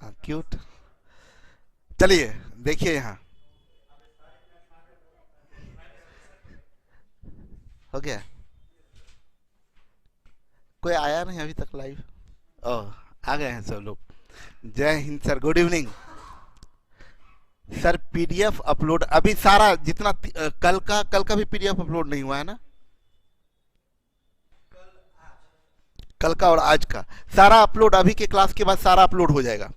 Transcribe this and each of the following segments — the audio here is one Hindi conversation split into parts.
हाँ, क्यूट। चलिए देखिए यहाँ हो गया। कोई आया नहीं अभी तक लाइव। ओह, आ गए हैं सब लोग। जय Hind sir, good evening. Sir PDF upload अभी सारा जितना कल का भी पीडीएफ अपलोड नहीं हुआ है ना। कल का और आज का सारा अपलोड अभी के क्लास के बाद सारा अपलोड हो जाएगा।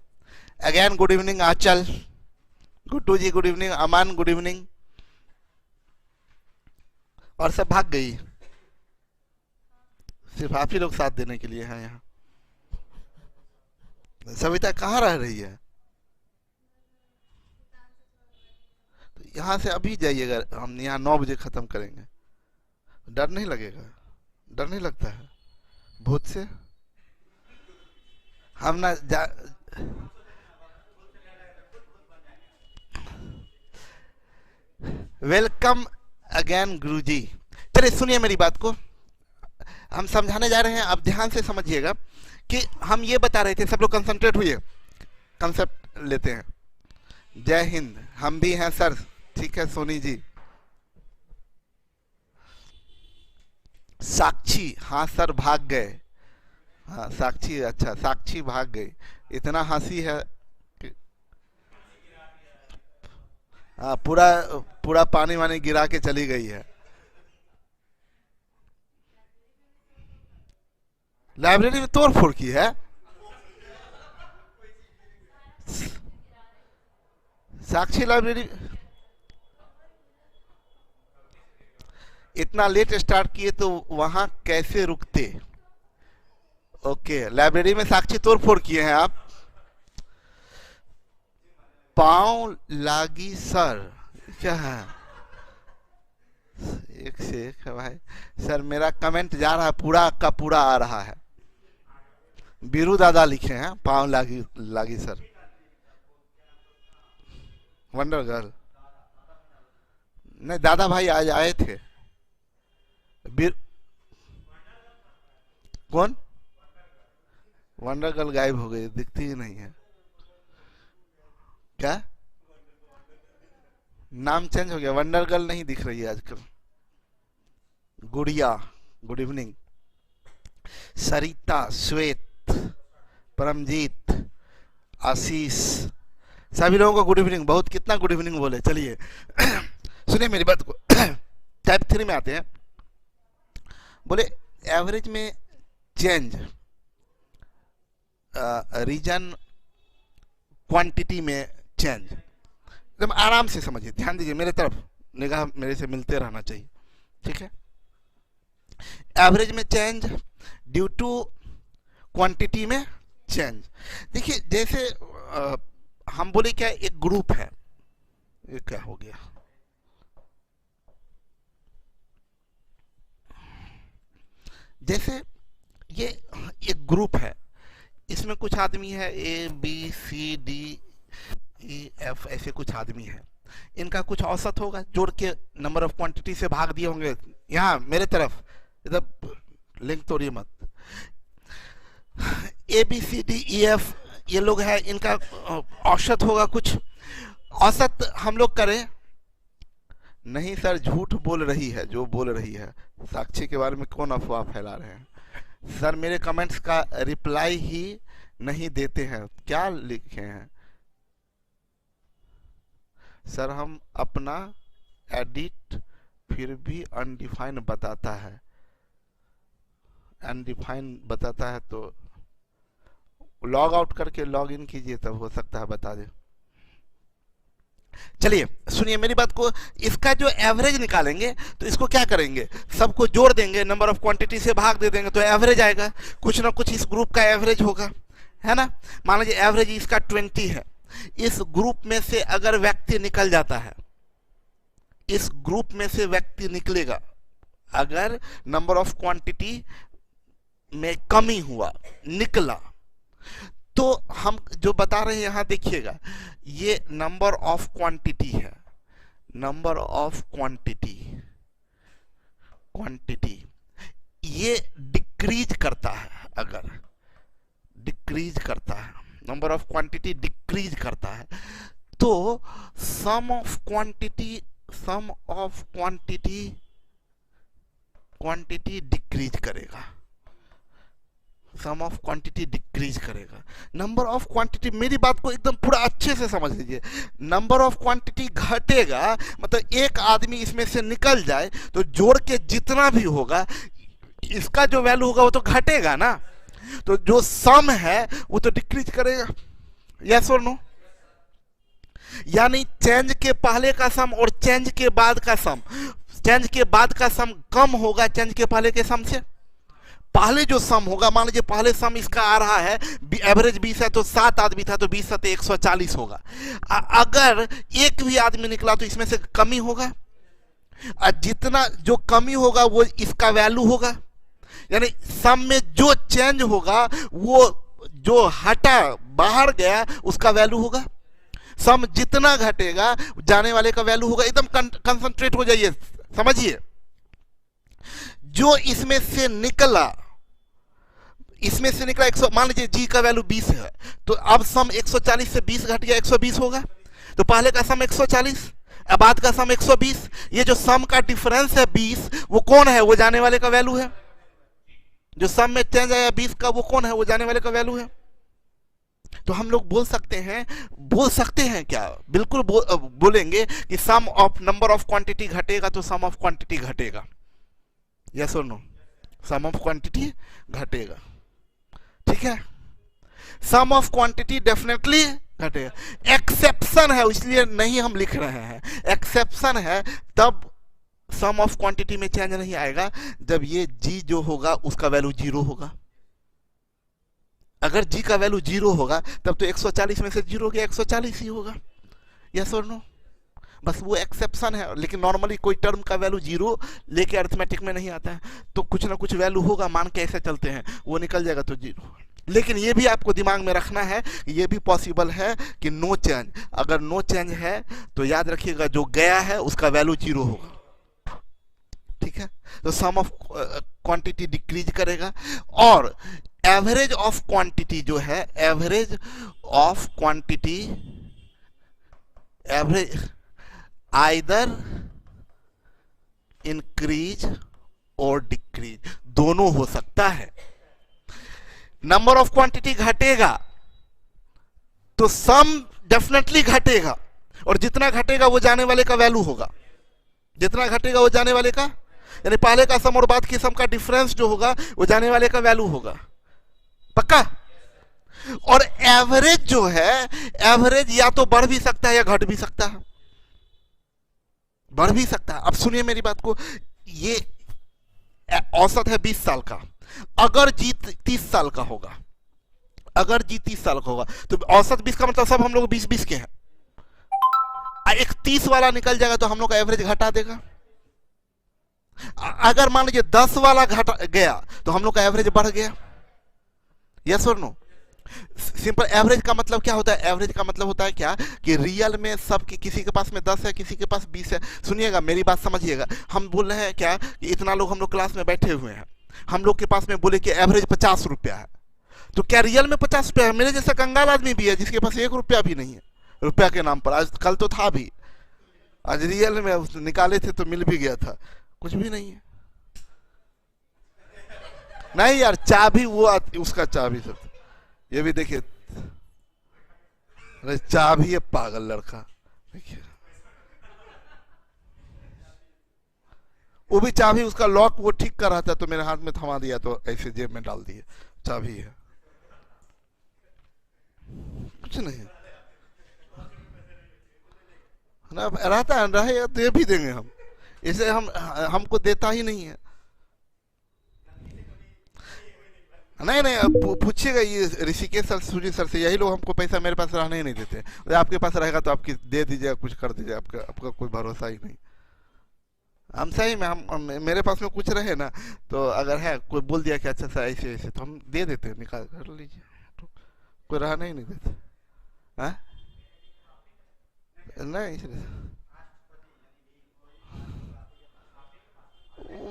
अगेन गुड इवनिंग आंचल, गुड्डू जी गुड इवनिंग, अमान गुड इवनिंग। और सब भाग गई, सिर्फ आप ही लोग साथ देने के लिए हैं यहाँ। सविता कहाँ रह रही है? तो यहाँ से अभी जाइएगा, हम यहाँ 9 बजे खत्म करेंगे। डर नहीं लगेगा? डर नहीं लगता है भूत से? हम ना जा। वेलकम अगेन गुरुजी। चलिए सुनिए मेरी बात को, हम समझाने जा रहे हैं, आप ध्यान से समझिएगा कि हम ये बता रहे थे। सब लोग कंसंट्रेट हुए, कंसेप्ट लेते हैं। जय हिंद, हम भी हैं सर। ठीक है सोनी जी। साक्षी, हाँ सर भाग गए। हाँ साक्षी, अच्छा साक्षी भाग गई। इतना हंसी है कि हाँ, पूरा पूरा पानी वानी गिरा के चली गई है। लाइब्रेरी में तोड़ फोड़ की है। साक्षी लाइब्रेरी इतना लेट स्टार्ट किए तो वहां कैसे रुकते? ओके, लाइब्रेरी में साक्षी तोड़ फोड़ किए हैं आप। पांव लागी सर, क्या है? एक से एक है भाई। सर मेरा कमेंट जा रहा है, पूरा का पूरा आ रहा है। बीरू दादा लिखे हैं पांव लागी लागी सर। वंडर गर्ल नहीं, दादा भाई आज आए थे। बीर कौन? वंडर गर्ल गायब हो गई, दिखती ही नहीं है। क्या नाम चेंज हो गया? वंडर गर्ल नहीं दिख रही है आजकल। गुड़िया गुड इवनिंग। सरिता, श्वेत, परमजीत, आशीष, सभी लोगों को गुड इवनिंग। बहुत कितना गुड इवनिंग बोले। चलिए सुनिए मेरी बात को। टाइप 3 में आते हैं। बोले एवरेज में चेंज रीजन क्वांटिटी में चेंज। एकदम आराम से समझिए, ध्यान दीजिए मेरे तरफ, निगाह मेरे से मिलते रहना चाहिए। ठीक है। एवरेज में चेंज ड्यू टू क्वांटिटी में चेंज। देखिए जैसे हम बोले क्या, एक ग्रुप है। ये क्या हो गया? जैसे ये एक ग्रुप है, इसमें कुछ आदमी है, A B C D E F, ऐसे कुछ आदमी है। इनका कुछ औसत होगा, जोड़ के नंबर ऑफ क्वांटिटी से भाग दिए होंगे। यहाँ मेरे तरफ इधर लिंक तोड़िए मत। A B C D E F ये लोग हैं, इनका औसत होगा कुछ। औसत हम लोग करें नहीं सर, झूठ बोल रही है जो बोल रही है। साक्षी के बारे में कौन अफवाह फैला रहे हैं? सर मेरे कमेंट्स का रिप्लाई ही नहीं देते हैं, क्या लिखे हैं? सर हम अपना एडिट फिर भी अनडिफाइन बताता है। अनडिफाइन बताता है तो लॉग आउट करके लॉग इन कीजिए, तब हो सकता है बता दे। चलिए सुनिए मेरी बात को। इसका जो एवरेज निकालेंगे तो इसको क्या करेंगे, सबको जोड़ देंगे, नंबर ऑफ क्वांटिटी से भाग दे देंगे तो एवरेज आएगा। कुछ ना कुछ इस ग्रुप का एवरेज होगा, है ना। मान लीजिए एवरेज इसका 20 है। इस ग्रुप में से अगर व्यक्ति निकल जाता है, इस ग्रुप में से व्यक्ति निकलेगा अगर नंबर ऑफ क्वांटिटी में कमी हुआ, निकला, तो हम जो बता रहे हैं यहां देखिएगा, ये नंबर ऑफ क्वांटिटी है। नंबर ऑफ क्वांटिटी, क्वांटिटी ये डिक्रीज करता है। अगर डिक्रीज करता है नंबर ऑफ क्वांटिटी डिक्रीज करता है। तो सम ऑफ क्वांटिटी डिक्रीज करेगा, सम ऑफ क्वांटिटी डिक्रीज करेगा। नंबर ऑफ क्वांटिटी, मेरी बात को एकदम पूरा अच्छे से समझ लीजिए, नंबर ऑफ क्वांटिटी घटेगा मतलब एक आदमी इसमें से निकल जाए तो जोड़ के जितना भी होगा इसका जो वैल्यू होगा वो तो घटेगा ना, तो जो सम है वो तो डिक्रीज करेगा। यस और नो? यानी चेंज के पहले का सम और चेंज के बाद का सम, चेंज के बाद का सम कम होगा चेंज के पहले के सम से। पहले जो सम होगा, मान लीजिए पहले सम इसका आ रहा है एवरेज 20 है तो 7 आदमी था तो 20 7 140 होगा। अगर एक भी आदमी निकला तो इसमें से कमी होगा, जितना जो कमी होगा वो इसका वैल्यू होगा। यानी सम में जो चेंज होगा वो जो हटा बाहर गया उसका वैल्यू होगा। सम जितना घटेगा जाने वाले का वैल्यू होगा। एकदम कंसंट्रेट हो जाइए, समझिए। जो इसमें से निकला 100, मान लीजिए जी का वैल्यू 20 है तो अब सम 140 से 20 घट गया 120 होगा। तो पहले का सम 140, अब बाद का सम 120। ये जो सम का डिफरेंस है 20, वो कौन है? वो जाने वाले का वैल्यू है। जो सम में चेंज आया 20 का, वो कौन है? वो जाने वाले का वैल्यू है। तो हम लोग बोल सकते हैं क्या? बिल्कुल बोलेंगे कि सम ऑफ नंबर ऑफ क्वांटिटी घटेगा तो सम ऑफ क्वांटिटी घटेगा। यस और नो? सम ऑफ क्वांटिटी घटेगा, ठीक है। सम ऑफ क्वांटिटी डेफिनेटली घटेगा। एक्सेप्शन है इसलिए नहीं हम लिख रहे हैं, एक्सेप्शन है तब सम ऑफ क्वांटिटी में चेंज नहीं आएगा जब ये जी जो होगा उसका वैल्यू 0 होगा। अगर जी का वैल्यू 0 होगा तब तो 140 में से 0 गया 140 ही होगा। यस और नो? बस वो एक्सेप्शन है, लेकिन नॉर्मली कोई टर्म का वैल्यू 0 लेके अरिथमेटिक में नहीं आता है, तो कुछ ना कुछ वैल्यू होगा, मान के ऐसे चलते हैं, वो निकल जाएगा तो 0। लेकिन ये भी आपको दिमाग में रखना है, ये भी पॉसिबल है कि नो चेंज। अगर नो चेंज है तो याद रखिएगा जो गया है उसका वैल्यू 0 होगा, ठीक है। तो सम ऑफ क्वांटिटी डिक्रीज करेगा। और एवरेज ऑफ क्वांटिटी जो है, average of quantity, average either increase और डिक्रीज, दोनों हो सकता है। नंबर ऑफ क्वांटिटी घटेगा तो सम डेफिनेटली घटेगा, और जितना घटेगा वो जाने वाले का वैल्यू होगा। जितना घटेगा वो जाने वाले का, यानी पहले का सम और बाद के सम का डिफरेंस जो होगा वो जाने वाले का वैल्यू होगा, पक्का। और एवरेज जो है, एवरेज या तो बढ़ भी सकता है या घट भी सकता है, बढ़ भी सकता है। अब सुनिए मेरी बात को, ये औसत है 20 साल का। अगर जी 30 साल का होगा, अगर जी 30 साल का होगा तो औसत 20 का मतलब सब हम लोग 20-20 के हैं। एक 30 वाला निकल जाएगा तो हम लोग का एवरेज घटा देगा। अगर मान लीजिए 10 वाला घट गया तो हम लोग का एवरेज बढ़ गया। यस और नो? सिंपल। एवरेज का मतलब क्या होता है? एवरेज का मतलब होता है क्या कि रियल में सब की, किसी के पास में 10 है, किसी के पास 20 है। सुनिएगा मेरी बात समझिएगा, हम बोल रहे हैं क्या कि इतना लोग हम लोग क्लास में बैठे हुए हैं, हम लोग के पास में बोले कि एवरेज 50 रुपया है, तो क्या रियल में 50 रुपया है? मेरे जैसा कंगाल आदमी भी है जिसके पास 1 रुपया भी नहीं है, रुपया के नाम पर। आज कल तो था भी, आज रियल में निकाले थे तो मिल भी गया था, कुछ भी नहीं है। नहीं यार, चाबी वो उसका चाबी सब, ये भी देखिए, अरे चाबी है पागल लड़का, देखिए वो भी चाबी, उसका लॉक वो ठीक कर रहा था तो मेरे हाथ में थमा दिया तो ऐसे जेब में डाल दिए, चाबी है, कुछ नहीं ना। रहता है, रहे तो ये भी देंगे हम, इसे हमको देता ही नहीं है। नहीं नहीं, पूछिएगा ये ऋषिकेश सर, सुजीत सर से, यही लोग हमको पैसा मेरे पास रहने ही नहीं देते। आपके पास रहेगा तो आपकी दे दीजिएगा, कुछ कर दीजिए, आपका कोई भरोसा ही नहीं। हम सही में, हम मेरे पास में कुछ रहे ना तो अगर है कोई बोल दिया कि अच्छा सा ऐसे ऐसे, तो हम दे देते हैं, निकाल कर लीजिए, तो कोई रहना ही नहीं देते। हाँ नहीं,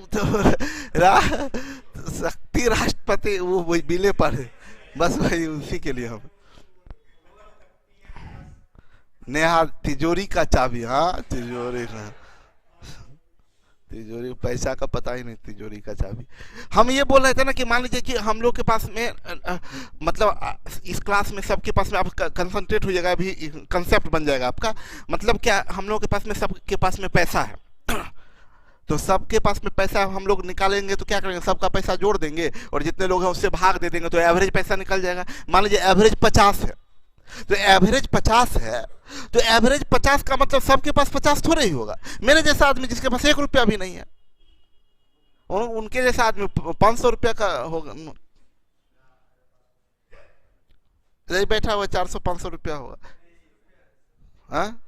तो शक्ति राष्ट्रपति वो बिले पढ़े, बस भाई उसी के लिए हम नेहा तिजोरी का चाबी, हाँ तिजोरी का, तिजोरी पैसा का पता ही नहीं, तिजोरी का चाबी। हम ये बोल रहे थे ना कि मान लीजिए कि हम लोग के पास में मतलब इस क्लास में सबके पास में आप कंसंट्रेट हो जाएगा, अभी कंसेप्ट बन जाएगा आपका। मतलब क्या, हम लोग के पास में सबके पास में पैसा है तो सबके पास में पैसा हम लोग निकालेंगे तो क्या करेंगे, सबका पैसा जोड़ देंगे और जितने लोग हैं उससे भाग दे देंगे तो एवरेज पैसा निकल जाएगा। मान लीजिए एवरेज 50 है, तो एवरेज 50 है, तो एवरेज 50 का मतलब सबके पास 50 थोड़े ही होगा। मेरे जैसा आदमी जिसके पास 1 रुपया भी नहीं है, उनके जैसा आदमी 500 रुपया का होगा, यही बैठा हुआ 400-500 रुपया होगा। हाँ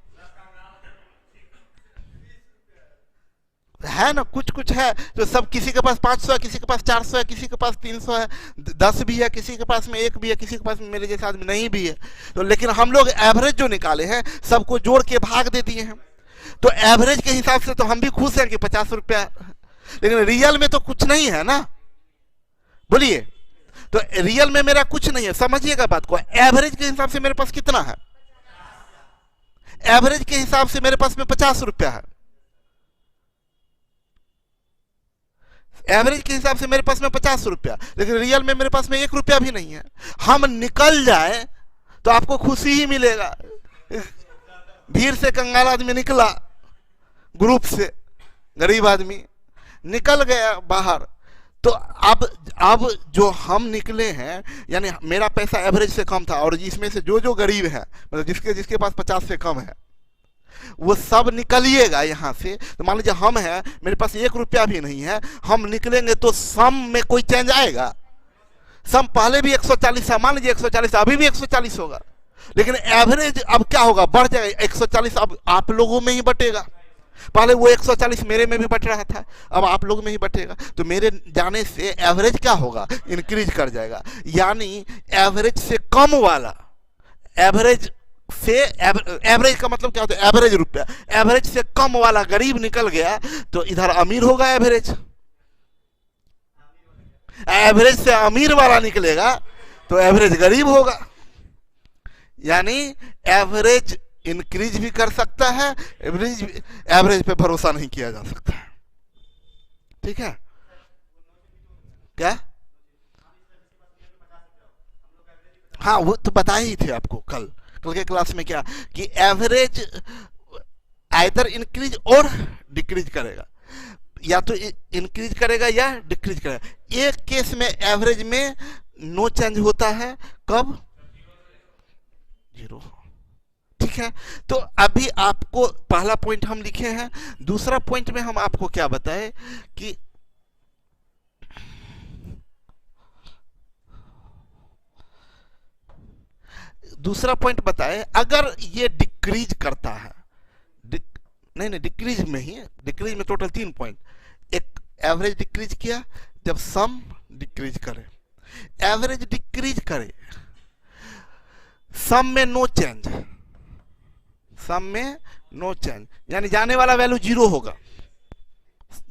है ना, कुछ कुछ है तो सब, किसी के पास 500 है, किसी के पास 400 है, किसी के पास 300 है, 10 भी है, किसी के पास में 1 भी है, किसी के पास में मेरे जैसा आदमी नहीं भी है। तो लेकिन हम लोग एवरेज जो निकाले हैं सबको जोड़ के भाग दे दिए हैं, तो एवरेज के हिसाब से तो हम भी खुश हैं कि 50 रुपया, लेकिन रियल में तो कुछ नहीं है ना, बोलिए। तो रियल में मेरा कुछ नहीं है, समझिएगा बात को। एवरेज के हिसाब से मेरे पास कितना है, एवरेज के हिसाब से मेरे पास में 50 रुपया है, एवरेज के हिसाब से मेरे पास में 50 रुपया, लेकिन रियल में मेरे पास में 1 रुपया भी नहीं है। हम निकल जाए तो आपको खुशी ही मिलेगा। भीड़ से कंगाल आदमी निकला, ग्रुप से गरीब आदमी निकल गया बाहर, तो अब जो हम निकले हैं, यानी मेरा पैसा एवरेज से कम था, और इसमें से जो जो गरीब है, मतलब जिसके जिसके पास 50 से कम है, वो सब निकलिएगा यहाँ से। तो मान लीजिए हम हैं, मेरे पास 1 रुपया भी नहीं है, हम निकलेंगे तो सम में कोई चेंज आएगा? सम पहले भी 140 है, मान लीजिए 140, अभी भी 140 होगा, लेकिन एवरेज अब क्या होगा, बढ़ जाएगा। 140 अब आप लोगों में ही बटेगा, पहले वो 140 मेरे में भी बट रहा था, अब आप लोग में ही बटेगा। तो मेरे जाने से एवरेज क्या होगा, इंक्रीज कर जाएगा। यानी एवरेज से कम वाला, एवरेज से एवरेज का मतलब क्या होता है, एवरेज रुपया, एवरेज से कम वाला गरीब निकल गया तो इधर अमीर होगा, एवरेज से अमीर वाला निकलेगा तो एवरेज गरीब होगा। यानी एवरेज इंक्रीज भी कर सकता है, एवरेज पे भरोसा नहीं किया जा सकता। ठीक है क्या? हाँ वो तो बता ही थे आपको कल के क्लास में, क्या कि एवरेज आइदर इंक्रीज और डिक्रीज करेगा, या तो इंक्रीज करेगा या डिक्रीज करेगा। एक केस में एवरेज में नो चेंज होता है, कब? 0। ठीक है, तो अभी आपको पहला पॉइंट हम लिखे हैं। दूसरा पॉइंट में हम आपको क्या बताएं कि दूसरा पॉइंट बताए, अगर ये डिक्रीज करता है, नहीं डिक्रीज में ही, डिक्रीज में टोटल 3 पॉइंट। एक एवरेज डिक्रीज किया, जब सम डिक्रीज करे, एवरेज डिक्रीज करे, सम में नो चेंज, सम में नो चेंज, यानी जाने वाला वैल्यू 0 होगा,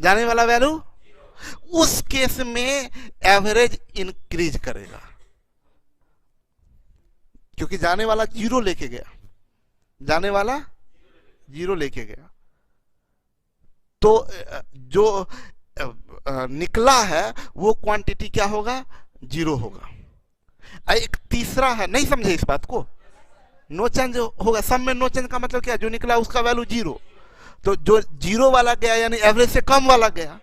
जाने वाला वैल्यू, उस केस में एवरेज इंक्रीज करेगा, क्योंकि जाने वाला 0 लेके गया, जाने वाला 0 लेके गया, तो जो निकला है वो क्वांटिटी क्या होगा, 0 होगा। एक तीसरा है, नहीं समझे इस बात को, नो चेंज होगा, सब में नो चेंज का मतलब क्या, जो निकला उसका वैल्यू 0, तो जो 0 वाला गया यानी एवरेज से कम वाला गया,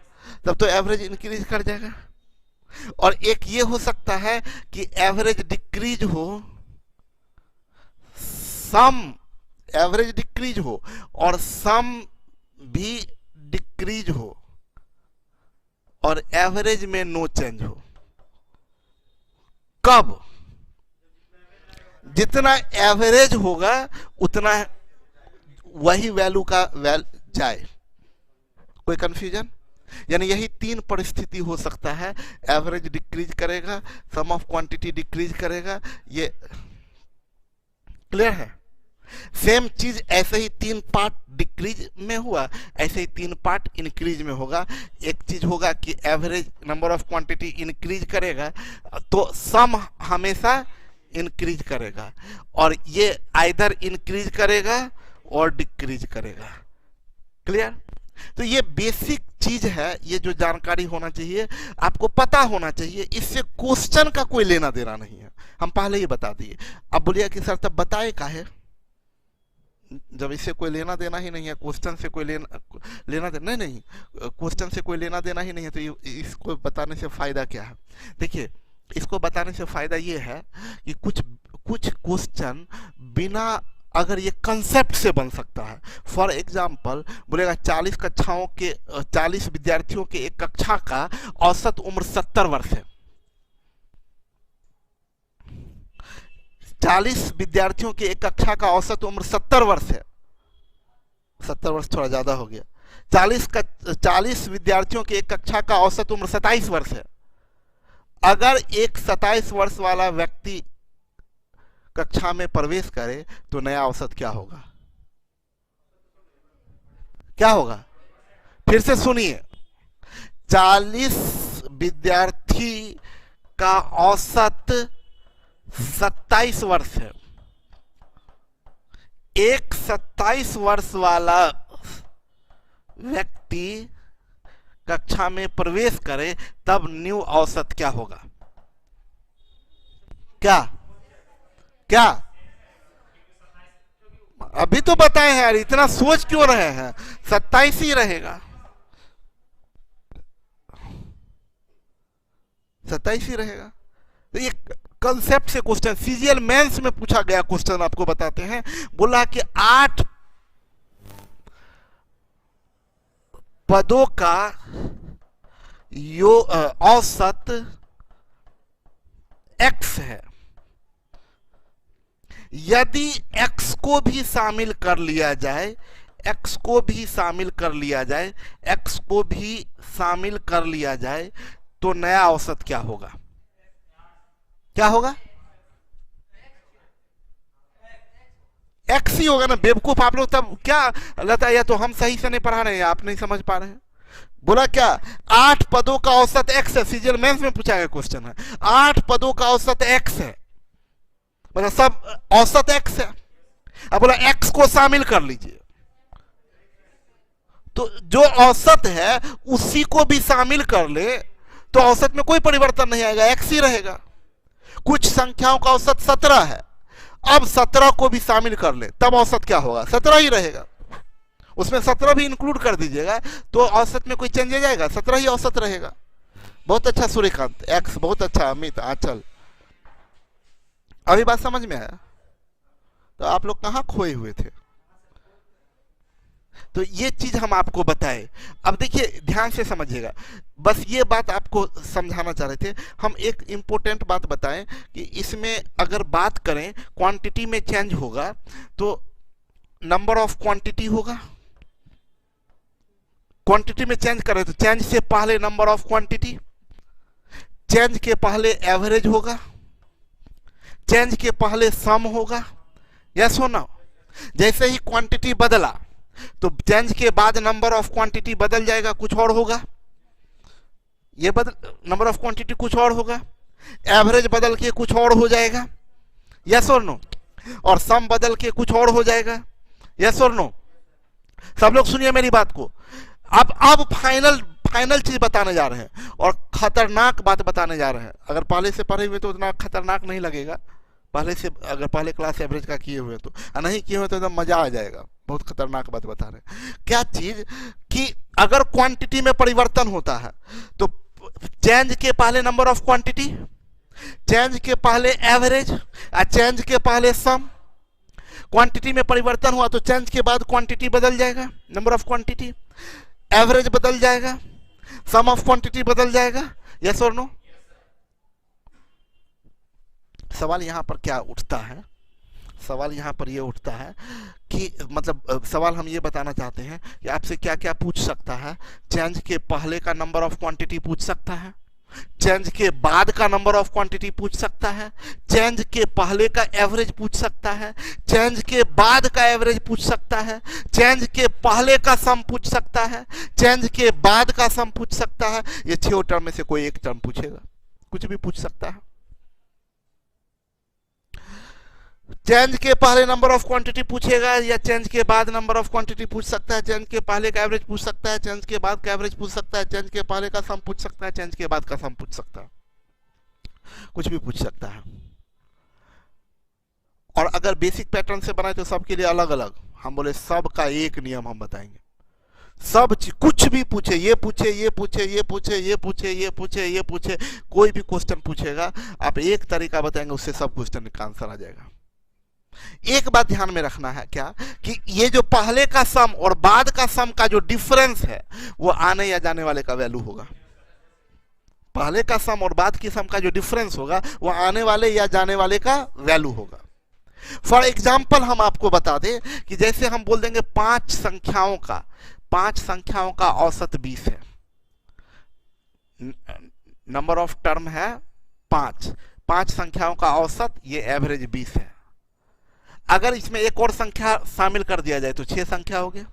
तब तो एवरेज इंक्रीज कर जाएगा। और एक ये हो सकता है कि एवरेज डिक्रीज हो, सम एवरेज डिक्रीज हो और सम भी डिक्रीज हो और एवरेज में नो चेंज हो। कब? जितना एवरेज होगा उतना वही वैल्यू का जाए। कोई कंफ्यूजन? यानी यही 3 परिस्थिति हो सकता है, एवरेज डिक्रीज करेगा, सम ऑफ क्वांटिटी डिक्रीज करेगा, ये क्लियर है? सेम चीज ऐसे ही 3 पार्ट डिक्रीज में हुआ, ऐसे ही 3 पार्ट इंक्रीज में होगा। एक चीज होगा कि average number of quantity increase करेगा तो सम हमेशा इंक्रीज करेगा, और ये आइदर इंक्रीज करेगा और डिक्रीज करेगा। क्लियर? तो ये बेसिक चीज है, ये जो जानकारी होना चाहिए आपको पता होना चाहिए, इससे क्वेश्चन का कोई लेना देना नहीं है, हम पहले ही बता दिए। अब बोलिए कि सर तब बताए काहे, जब इससे कोई लेना देना ही नहीं है, क्वेश्चन से कोई लेना देना नहीं, क्वेश्चन से कोई लेना देना ही नहीं है, तो इसको बताने से फायदा क्या है? देखिए, इसको बताने से फायदा ये है कि कुछ क्वेश्चन बिना, अगर ये कंसेप्ट से बन सकता है, फॉर एग्जाम्पल बोलेगा 40 विद्यार्थियों के एक कक्षा का औसत उम्र 70 वर्ष है, 40 विद्यार्थियों के एक कक्षा का औसत उम्र 70 वर्ष है, 70 वर्ष थोड़ा ज्यादा हो गया, 40 विद्यार्थियों के एक कक्षा का औसत उम्र 27 वर्ष है। अगर एक 27 वर्ष वाला व्यक्ति कक्षा में प्रवेश करे तो नया औसत क्या होगा? क्या होगा? फिर से सुनिए, 40 विद्यार्थी का औसत 27 वर्ष है, एक 27 वर्ष वाला व्यक्ति कक्षा में प्रवेश करे तब न्यू औसत क्या होगा? क्या क्या? अभी तो बताए हैं यार, इतना सोच क्यों रहे हैं? 27 ही रहेगा, 27 ही रहेगा। तो ये कंसेप्ट से क्वेश्चन सीजीएल मेंस में पूछा गया क्वेश्चन आपको बताते हैं। बोला कि 8 पदों का औसत x है, यदि x को भी शामिल कर लिया जाए, x को भी शामिल कर लिया जाए, x को भी शामिल कर लिया जाए तो नया औसत क्या होगा? क्या होगा? x ही होगा ना बेवकूफ आप लोग। तब क्या लगता है, या तो हम सही से नहीं पढ़ा रहे हैं, आप नहीं समझ पा रहे हैं। बोला क्या 8 पदों का औसत x है, सीजीएल मेंस में पूछा गया क्वेश्चन है, 8 पदों का औसत x है, मतलब सब औसत x है। अब बोला x को शामिल कर लीजिए, तो जो औसत है उसी को भी शामिल कर ले तो औसत में कोई परिवर्तन नहीं आएगा, x ही रहेगा। कुछ संख्याओं का औसत 17 है, अब 17 को भी शामिल कर ले तब औसत क्या होगा? 17 ही रहेगा। उसमें 17 भी इंक्लूड कर दीजिएगा तो औसत में कोई चेंज जाएगा? 17 ही औसत रहेगा। बहुत अच्छा सूर्यकांत, एक्स बहुत अच्छा, अमित, आंचल, अभी बात समझ में आया? तो आप लोग कहां खोए हुए थे? तो ये चीज हम आपको बताए। अब देखिए ध्यान से समझिएगा, बस ये बात आपको समझाना चाह रहे थे हम। एक इंपॉर्टेंट बात बताएं कि इसमें अगर बात करें क्वांटिटी में चेंज होगा तो नंबर ऑफ क्वांटिटी होगा, क्वांटिटी में चेंज करें तो चेंज से पहले नंबर ऑफ क्वांटिटी, चेंज के पहले एवरेज होगा, चेंज के पहले सम होगा, यस हो ना? जैसे ही क्वांटिटी बदला तो चेंज के बाद नंबर ऑफ क्वांटिटी बदल जाएगा, कुछ और होगा, ये नंबर ऑफ क्वांटिटी कुछ और होगा, एवरेज बदल के कुछ और हो जाएगा, यस और नो? और सम बदल के कुछ और हो जाएगा, यस और नो? सब लोग सुनिए मेरी बात को। अब फाइनल चीज बताने जा रहे हैं और खतरनाक बात बताने जा रहे हैं। अगर पहले से पढ़े हुए तो उतना खतरनाक नहीं लगेगा, पहले से अगर पहले क्लास एवरेज का किए हुए तो, नहीं किए हुए तो एकदम मजा आ जाएगा। बहुत खतरनाक बात बता रहे हैं। क्या चीज कि अगर क्वांटिटी में परिवर्तन होता है तो चेंज के पहले नंबर ऑफ क्वांटिटी, चेंज के पहले एवरेज, चेंज के पहले सम। क्वांटिटी में परिवर्तन हुआ तो चेंज के बाद क्वांटिटी बदल जाएगा, नंबर ऑफ क्वांटिटी, एवरेज बदल जाएगा, सम ऑफ क्वांटिटी बदल जाएगा, यस और नो? सवाल यहां पर क्या उठता है? सवाल यहां पर यह उठता है कि मतलब सवाल हम ये बताना चाहते हैं कि आपसे क्या क्या पूछ सकता है। चेंज के पहले का नंबर ऑफ क्वांटिटी पूछ सकता है, चेंज के बाद का नंबर ऑफ क्वांटिटी पूछ सकता है, चेंज के पहले का एवरेज पूछ सकता है, चेंज के बाद का एवरेज पूछ सकता है, चेंज के पहले का सम पूछ सकता है, चेंज के बाद का सम पूछ सकता है। ये 6 टर्म में से कोई एक टर्म पूछेगा, कुछ भी पूछ सकता है। चेंज के पहले नंबर ऑफ क्वांटिटी पूछेगा या चेंज के बाद नंबर ऑफ क्वांटिटी पूछ सकता है, चेंज के पहले का एवरेज पूछ सकता है, चेंज के बाद का एवरेज पूछ सकता है, चेंज के पहले का सम पूछ सकता है, चेंज के बाद का सम पूछ सकता है, कुछ भी पूछ सकता है। और अगर बेसिक पैटर्न से बनाए तो सबके लिए अलग अलग, हम बोले सब का एक नियम हम बताएंगे। सब कुछ भी पूछे, ये पूछे, ये पूछे, ये पूछे, ये पूछे, ये पूछे, ये पूछे, कोई भी क्वेश्चन पूछेगा आप एक तरीका बताएंगे, उससे सब क्वेश्चन का आंसर आ जाएगा। एक बात ध्यान में रखना है क्या, कि ये जो पहले का सम और बाद का सम का जो डिफरेंस है वो आने या जाने वाले का वैल्यू होगा। पहले का सम और बाद की सम का जो डिफरेंस होगा वो आने वाले या जाने वाले का वैल्यू होगा। फॉर एग्जाम्पल हम आपको बता दें कि जैसे हम बोल देंगे पांच संख्याओं का औसत 20 है, नंबर ऑफ टर्म है पांच संख्याओं का औसत ये एवरेज 20 है। अगर इसमें एक और संख्या शामिल कर दिया जाए तो 6 संख्या हो गया।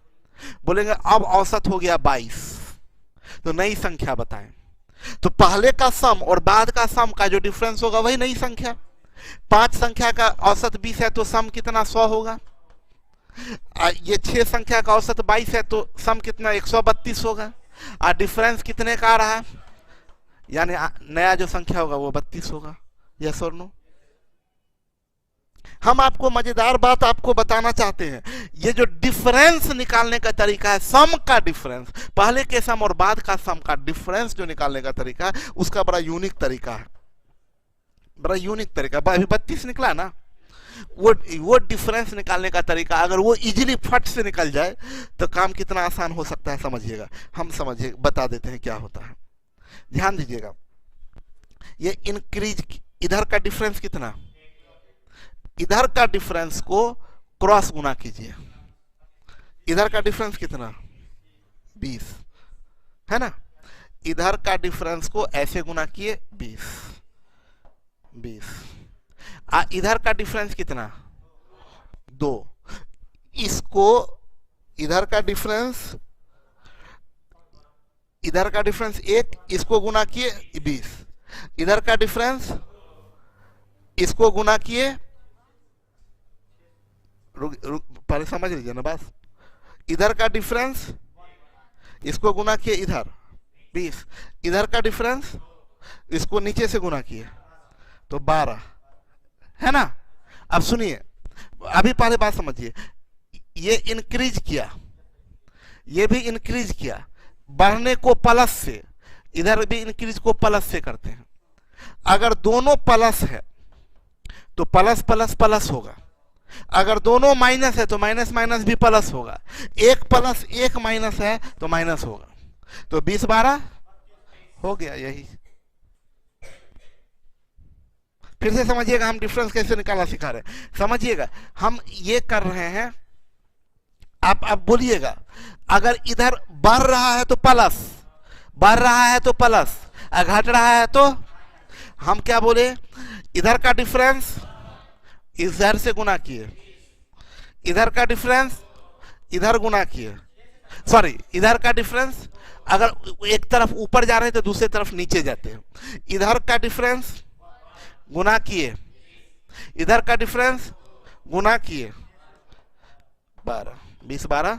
बोलेंगे अब औसत हो गया 22, तो नई संख्या बताएं। तो पहले का सम और बाद का सम का जो डिफरेंस होगा वही नई संख्या। 5 संख्या का औसत 20 है तो सम कितना 100 होगा। ये 6 संख्या का औसत 22 है तो सम कितना 132 होगा। और डिफरेंस कितने का आ रहा है, यानी नया जो संख्या होगा वो 32 होगा। यस और नो। हम आपको मजेदार बात आपको बताना चाहते हैं, ये जो डिफरेंस निकालने का तरीका है, सम का डिफरेंस, पहले के सम और बाद का सम का डिफरेंस जो निकालने का तरीका है उसका बड़ा यूनिक तरीका है, बड़ा यूनिक तरीका। अभी 32 निकला ना, वो डिफरेंस निकालने का तरीका अगर वो इजीली फट से निकल जाए तो काम कितना आसान हो सकता है समझिएगा। हम समझिए बता देते हैं क्या होता है, ध्यान दीजिएगा। ये इंक्रीज, इधर का डिफरेंस कितना, इधर का डिफरेंस को क्रॉस गुना कीजिए, इधर का डिफरेंस कितना 20 है ना, इधर का डिफरेंस को ऐसे गुना किए 20, इधर का डिफरेंस कितना 2, इसको इधर का डिफरेंस 1, इसको गुना किए 20, इधर का डिफरेंस इसको गुना किए, पहले समझ लीजिए ना बस, इधर का डिफरेंस इसको गुना किए इधर 20, इधर का डिफरेंस इसको नीचे से गुना किए तो 12 है ना। अब सुनिए, अभी पहले बात समझिए, ये इंक्रीज किया, ये भी इंक्रीज किया, बढ़ने को प्लस से, इधर भी इंक्रीज को प्लस से करते हैं। अगर दोनों प्लस है तो प्लस प्लस प्लस होगा, अगर दोनों माइनस है तो माइनस माइनस भी प्लस होगा, एक प्लस एक माइनस है तो माइनस होगा, तो 20 12 हो गया। यही फिर से समझिएगा, हम डिफरेंस कैसे निकालना सिखा रहे हैं, समझिएगा। हम ये कर रहे हैं, आप बोलिएगा, अगर इधर बढ़ रहा है तो प्लस, बढ़ रहा है तो प्लस, घट रहा है तो हम क्या बोले, इधर का डिफरेंस इधर से गुना किए, इधर का डिफरेंस इधर गुना किए, सॉरी इधर का डिफरेंस अगर एक तरफ ऊपर जा रहे हैं तो दूसरी तरफ नीचे जाते हैं, इधर का डिफरेंस गुना किए, इधर का डिफरेंस गुना किए 12, 20 12,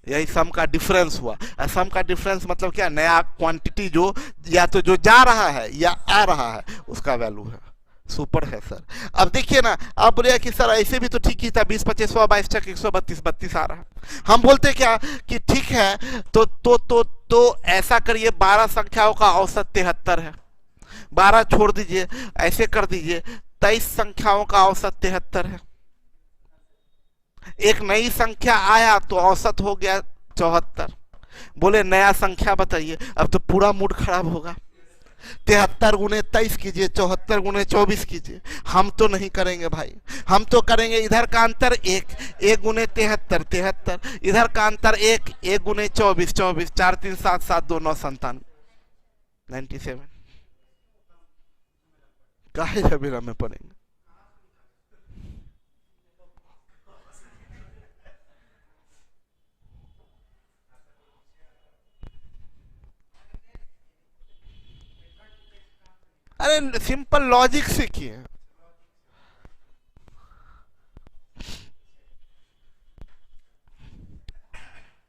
यही सम का डिफरेंस हुआ। सम का डिफरेंस मतलब क्या, नया क्वांटिटी जो या तो जो जा रहा है या आ रहा है उसका वैल्यू है। सुपर है सर। अब देखिए ना, आप बोले कि सर ऐसे भी तो ठीक ही था, 20 25 100 22 तक 132 32 आ रहा है। हम बोलते क्या कि ठीक है, तो ऐसा करिए, 12 संख्याओं का औसत 73 है, 12 छोड़ दीजिए, ऐसे कर दीजिए 23 संख्याओं का औसत 73 है। एक नई संख्या आया तो औसत हो गया 74। बोले नया संख्या बताइए, अब तो पूरा मूड खराब होगा। 73 गुने 23 कीजिए, 74 गुने 24 कीजिए। हम तो नहीं करेंगे भाई, हम तो करेंगे इधर का अंतर 1 गुने 73 73, इधर का अंतर 1 गुने 24 24, 4 3 7 7 2 9 97 97। काहे झमेला में पड़ेंगे। अरे सिंपल लॉजिक सीखिए।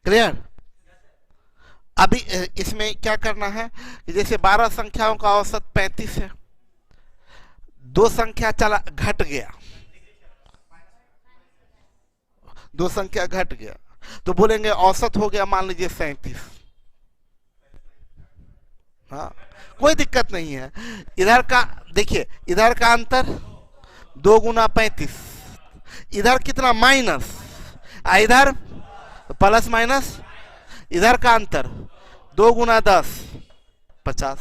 क्लियर? अभी इसमें क्या करना है कि जैसे 12 संख्याओं का औसत 35 है, दो संख्या चला घट गया, दो संख्या घट गया, तो बोलेंगे औसत हो गया मान लीजिए 37। हाँ, कोई दिक्कत नहीं है। इधर का देखिए, इधर का अंतर 2 गुना 35, इधर कितना माइनस, इधर प्लस माइनस, इधर का अंतर 2 गुना 10 50।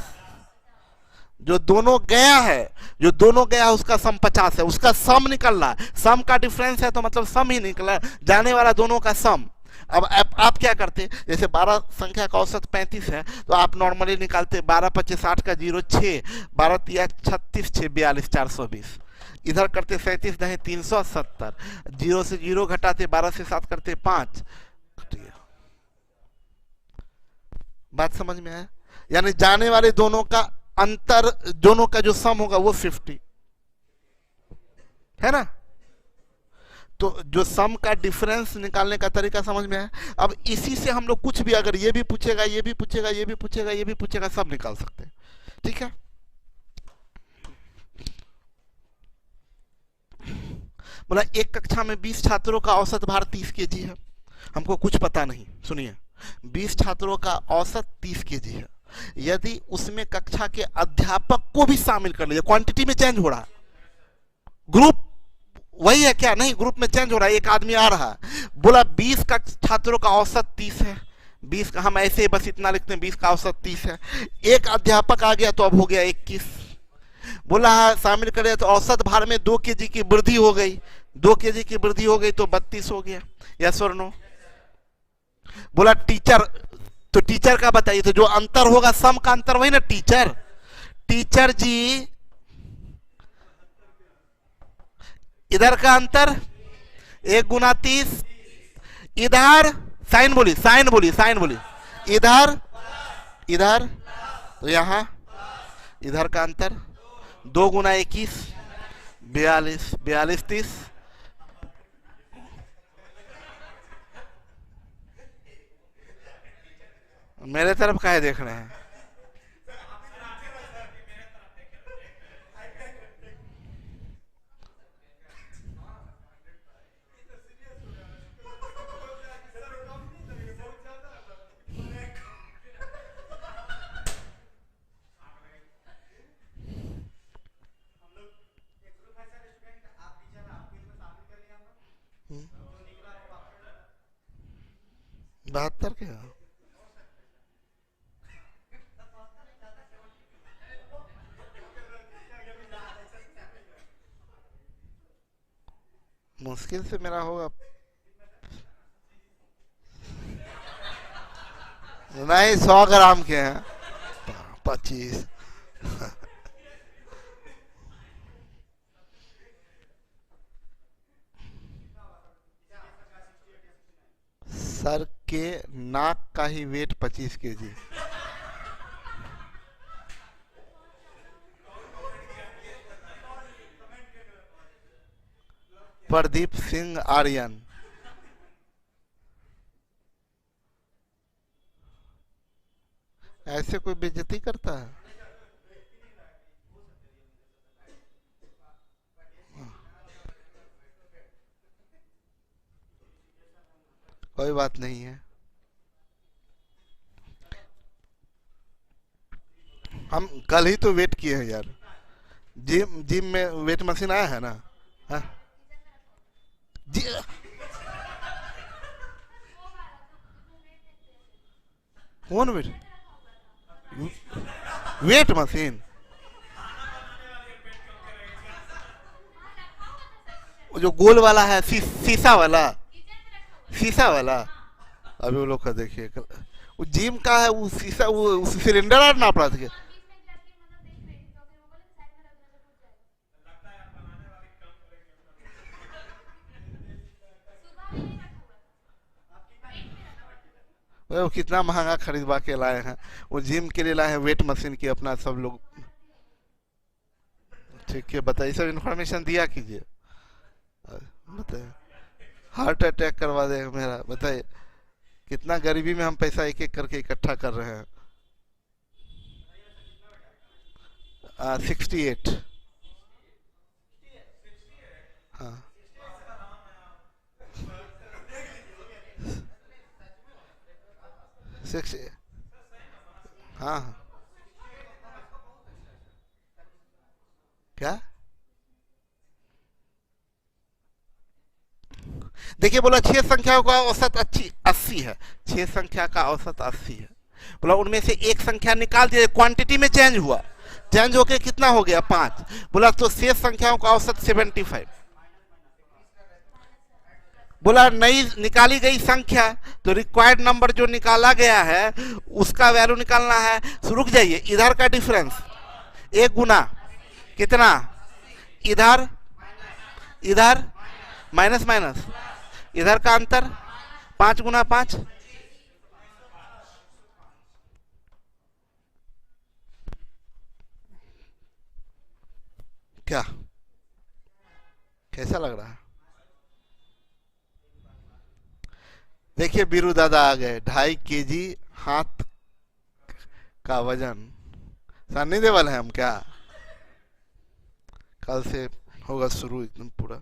जो दोनों गया है, जो दोनों गया है उसका सम 50 है, उसका सम निकल रहा है, सम का डिफरेंस है तो मतलब सम ही निकला, जाने वाला दोनों का सम। अब आप क्या करते, जैसे 12 संख्या का औसत 35 है तो आप नॉर्मली निकालते 12 25 60 का 0 6, 12 3 36 6 42 420, इधर करते 37 नहीं 370, 0 से 0 घटाते, 12 से 7 करते 5। बात समझ में आया? यानी जाने वाले दोनों का अंतर, दोनों का जो सम होगा वो 50 है ना। तो जो सम का डिफरेंस निकालने का तरीका समझ में आया। अब इसी से हम लोग कुछ भी, अगर ये भी पूछेगा, ये भी पूछेगा, ये भी पूछेगा, ये भी पूछेगा, सब निकाल सकते हैं। ठीक है, बोला एक कक्षा में 20 छात्रों का औसत भार 30 केजी है, हमको कुछ पता नहीं। सुनिए, 20 छात्रों का औसत 30 केजी है, यदि उसमें कक्षा के अध्यापक को भी शामिल कर लीजिए, क्वांटिटी में चेंज हो रहा है, ग्रुप वही है क्या, नहीं ग्रुप में चेंज हो रहा है, एक आदमी आ रहा है। बोला 20 का छात्रों का औसत 30 है, 20 का हम ऐसे बस इतना लिखते हैं, 20 का औसत 30 है, एक अध्यापक आ गया तो अब हो गया 21। बोला शामिल करे तो औसत भार में 2 केजी की वृद्धि हो गई, 2 केजी की वृद्धि हो गई तो 32 हो गया। यस और नो? बोला टीचर, तो टीचर का बताइए, तो जो अंतर होगा सम का अंतर वही ना टीचर। टीचर जी इधर का अंतर 1 गुना 30, इधर साइन बोली, साइन बोली, साइन बोली, इधर इधर, तो यहां इधर का अंतर 2 गुना 21 42, 42 30। मेरे तरफ काहे देख रहे हैं? बहत्तर के मुश्किल से मेरा होगा नहीं, 100 ग्राम के हैं 25। सर के नाक का ही वेट 25 केजी। प्रदीप सिंह आर्यन। ऐसे कोई बेइज्जती करता है? कोई बात नहीं है, हम कल ही तो वेट किए हैं यार, जिम जिम में वेट मशीन आया है ना। हाँ? कौन वेट? वेट मशीन जो गोल वाला है, शीशा वाला, शीशा वाला। अभी वो लोग का देखिए, वो जिम का है, वो शीशा, वो सिलेंडर और नाप रहा था। वो कितना महंगा खरीदवा के लाए हैं, वो जिम के लिए लाए हैं, वेट मशीन की अपना सब लोग। ठीक है, बताइए, सब इन्फॉर्मेशन दिया कीजिए। बताइए, हार्ट अटैक करवा देगा मेरा, बताइए। कितना गरीबी में हम पैसा एक एक करके इकट्ठा कर रहे हैं। 68। हाँ, 6। हाँ हाँ। क्या? देखिए, बोला 6 संख्याओं का औसत 80 है। 6 संख्या का औसत 80 है। बोला उनमें से एक संख्या निकाल दिया, क्वांटिटी में चेंज हुआ, चेंज होके कितना हो गया 5। बोला तो शेष संख्याओं का औसत 75। बोला नई निकाली गई संख्या, तो रिक्वायर्ड नंबर जो निकाला गया है उसका वैल्यू निकालना है। तो रुक जाइए, इधर का डिफरेंस 1 गुना कितना, इधर इधर माइनस माइनस, इधर का अंतर 5 गुना 5। क्या कैसा लग रहा है? देखिए बीरू दादा आ गए। 2.5 kg हाथ का वजन। सन्नी देवल है हम क्या? कल से होगा शुरू एकदम पूरा।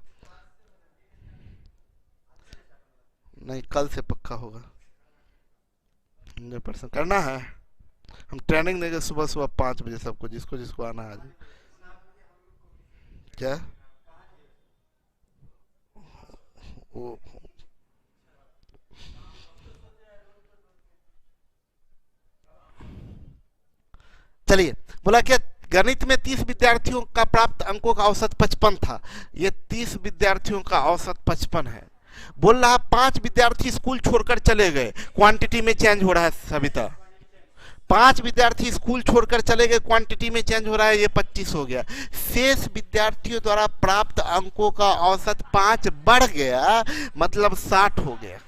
नहीं, कल से पक्का होगा, 100% करना है। हम ट्रेनिंग देंगे सुबह सुबह 5 बजे सबको, जिसको जिसको आना है। क्या वो? चलिए, बोला क्या गणित में 30 विद्यार्थियों का प्राप्त अंकों का औसत 55 था। ये 30 विद्यार्थियों का औसत 55 है। बोल रहा 5 विद्यार्थी स्कूल छोड़कर चले गए, क्वांटिटी में चेंज हो रहा है सविता। 5 विद्यार्थी स्कूल छोड़कर चले गए, क्वांटिटी में चेंज हो रहा है, ये 25 हो गया। शेष विद्यार्थियों द्वारा प्राप्त अंकों का औसत 5 बढ़ गया, मतलब 60 हो गया।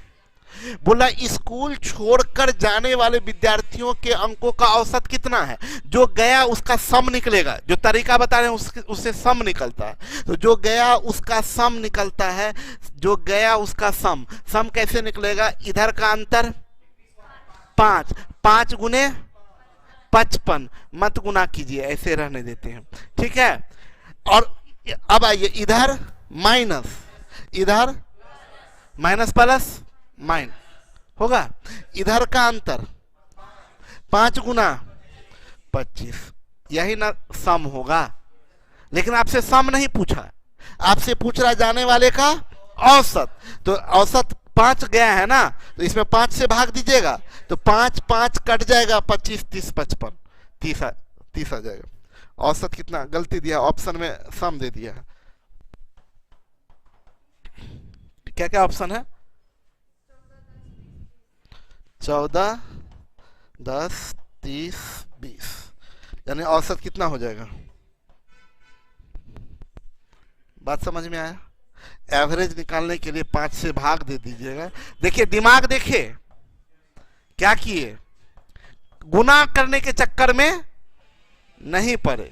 बोला स्कूल छोड़कर जाने वाले विद्यार्थियों के अंकों का औसत कितना है? जो गया उसका सम निकलेगा, जो तरीका बता रहे हैं उससे सम निकलता है। तो जो गया उसका सम निकलता है, जो गया उसका सम। सम कैसे निकलेगा? इधर का अंतर 5, 5 गुने 55, मत गुना कीजिए, ऐसे रहने देते हैं, ठीक है। और अब आइए इधर माइनस, इधर माइनस प्लस माइन होगा। इधर का अंतर 5 गुना 25, यही ना सम होगा। लेकिन आपसे सम नहीं पूछा, आपसे पूछ रहा जाने वाले का औसत। तो औसत 5 गया है ना, तो इसमें 5 से भाग दीजिएगा, तो 5 5 कट जाएगा, 25 30 55 30 आ जाएगा। औसत कितना गलती दिया, ऑप्शन में सम दे दिया। क्या क्या ऑप्शन है? 14 10 30 20, यानी औसत कितना हो जाएगा? बात समझ में आया? एवरेज निकालने के लिए 5 से भाग दे दीजिएगा। देखिए दिमाग देखिए क्या किए, गुना करने के चक्कर में नहीं पड़े।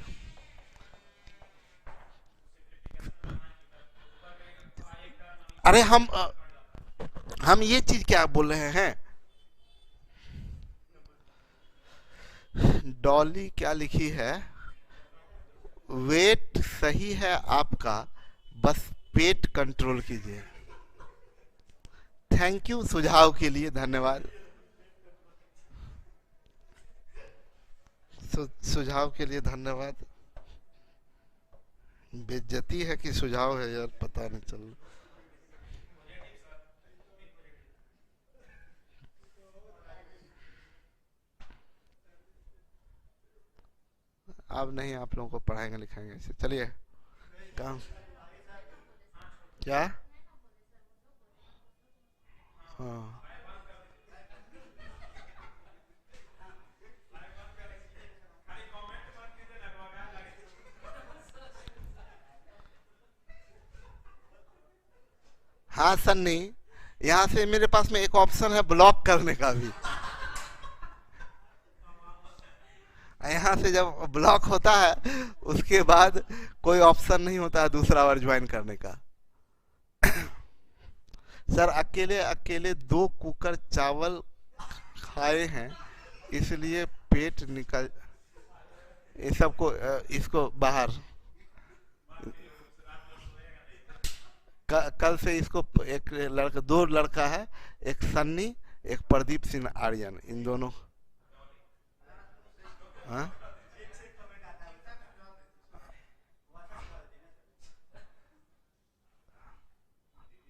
अरे हम ये चीज क्या बोल रहे हैं? डॉली क्या लिखी है? वेट सही है आपका, बस पेट कंट्रोल कीजिए। थैंक यू सुझाव के लिए, धन्यवाद। सुझाव के लिए धन्यवाद। बेइज्जती है कि सुझाव है यार, पता नहीं चल। अब नहीं आप लोगों को पढ़ाएंगे लिखाएंगे ऐसे। चलिए काम क्या? हाँ, हाँ सन्नी, यहाँ से मेरे पास में एक ऑप्शन है ब्लॉक करने का भी। यहाँ से जब ब्लॉक होता है उसके बाद कोई ऑप्शन नहीं होता है दूसरा बार ज्वाइन करने का। सर अकेले अकेले 2 कुकर चावल खाए हैं इसलिए पेट निकल, ये सबको इसको बाहर कल से इसको एक लड़का, 2 लड़का है, एक सन्नी एक प्रदीप सिंह आर्यन, इन दोनों। हाँ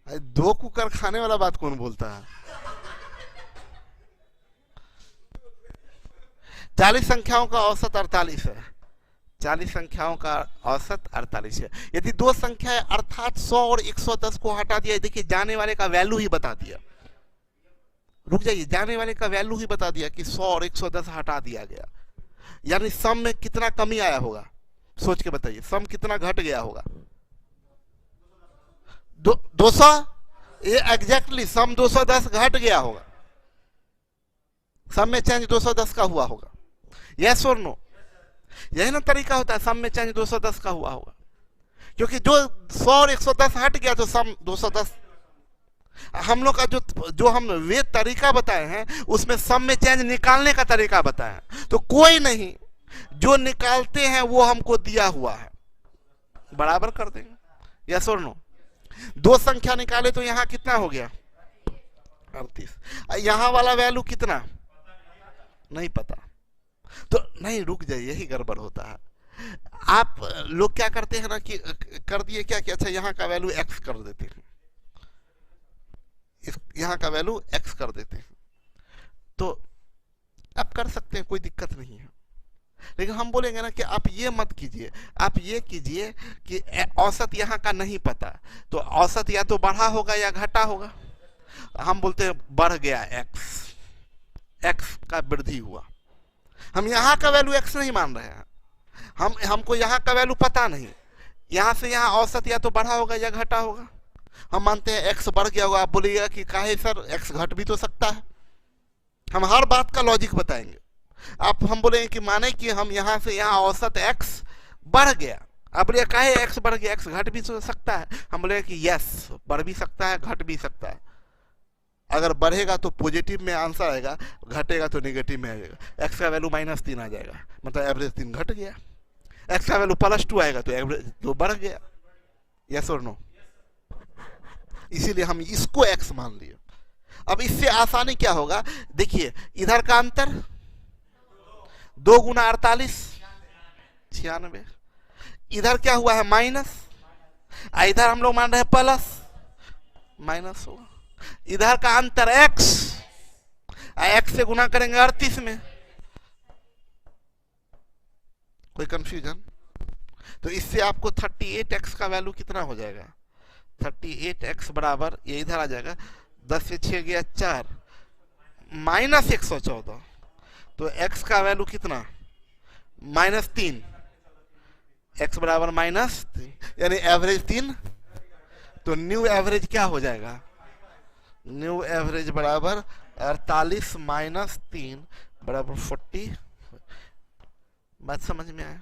अरे 2 कुकर खाने वाला बात कौन बोलता है? 40 संख्याओं का औसत 48 है। 40 संख्याओं का औसत 48 है। यदि 2 संख्याएं अर्थात 100 और 110 को हटा दिया, देखिए जाने वाले का वैल्यू ही बता दिया। रुक जाइए, जाने वाले का वैल्यू ही बता दिया कि 100 और 110 हटा दिया गया, यानी सम में कितना कमी आया होगा? सोच के बताइए, सम कितना घट गया होगा? 200, ये एग्जैक्टली सम 210 घट गया होगा। सम में चेंज 210 का हुआ होगा। यस और नो? यही ना तरीका होता है, सम में चेंज 210 का हुआ होगा, क्योंकि जो 100 और 110 हट गया तो सम 210। हम लोग का जो हम वे तरीका बताए हैं उसमें सम में चेंज निकालने का तरीका बताया है। तो कोई नहीं, जो निकालते हैं वो हमको दिया हुआ है, बराबर कर देंगे। यस और नो? 2 संख्या निकाले तो यहाँ कितना हो गया? 38। यहाँ वाला वैल्यू कितना नहीं पता, तो नहीं, रुक जाइए, यही गड़बड़ होता है। आप लोग क्या करते हैं ना कि कर दिए क्या कि अच्छा यहाँ का वैल्यू x कर देते हैं, यहाँ का वैल्यू x कर देते हैं, तो आप कर सकते हैं, कोई दिक्कत नहीं है। लेकिन हम बोलेंगे ना कि आप ये मत कीजिए, आप ये कीजिए कि औसत यहाँ का नहीं पता, तो औसत या तो बढ़ा होगा या घटा होगा। हम बोलते हैं बढ़ गया x का वृद्धि हुआ। हम यहाँ का वैल्यू x नहीं मान रहे हैं, हमको यहाँ का वैल्यू पता नहीं, यहाँ से यहाँ औसत या तो बढ़ा होगा या घटा होगा। हम मानते हैं x बढ़ गया होगा। आप बोलिएगा कि काहे सर, x घट भी तो सकता है। हम हर बात का लॉजिक बताएंगे। हम बोलेंगे कि माने कि हम यहाँ से यहाँ औसत x बढ़ गया, आप बोलिए काहे x बढ़ गया, x घट भी तो सकता है। हम बोलेंगे कि यस, बढ़ भी सकता है, घट भी सकता है। अगर बढ़ेगा तो पॉजिटिव में आंसर आएगा, घटेगा तो नेगेटिव में आएगा। x का वैल्यू -3 आ जाएगा, मतलब एवरेज 3 घट गया। x का वैल्यू +2 आएगा तो एवरेज 2 बढ़ गया। यस और नो? इसीलिए हम इसको x मान लिए। अब इससे आसानी क्या होगा, देखिए इधर का अंतर 2 गुना 48 96, इधर क्या हुआ है माइनस, इधर हम लोग मान रहे हैं प्लस, माइनस होगा। इधर का अंतर x से गुना करेंगे 38 में। कोई कंफ्यूजन? तो इससे आपको 38x का वैल्यू कितना हो जाएगा? 38x बराबर, ये इधर आ जाएगा, 10 से 6 गया 4, -114। तो x का वैल्यू कितना? -3। x बराबर -3, यानी एवरेज 3। तो न्यू एवरेज क्या हो जाएगा? न्यू एवरेज बराबर 48 - 3 बराबर 40। बात समझ में आया?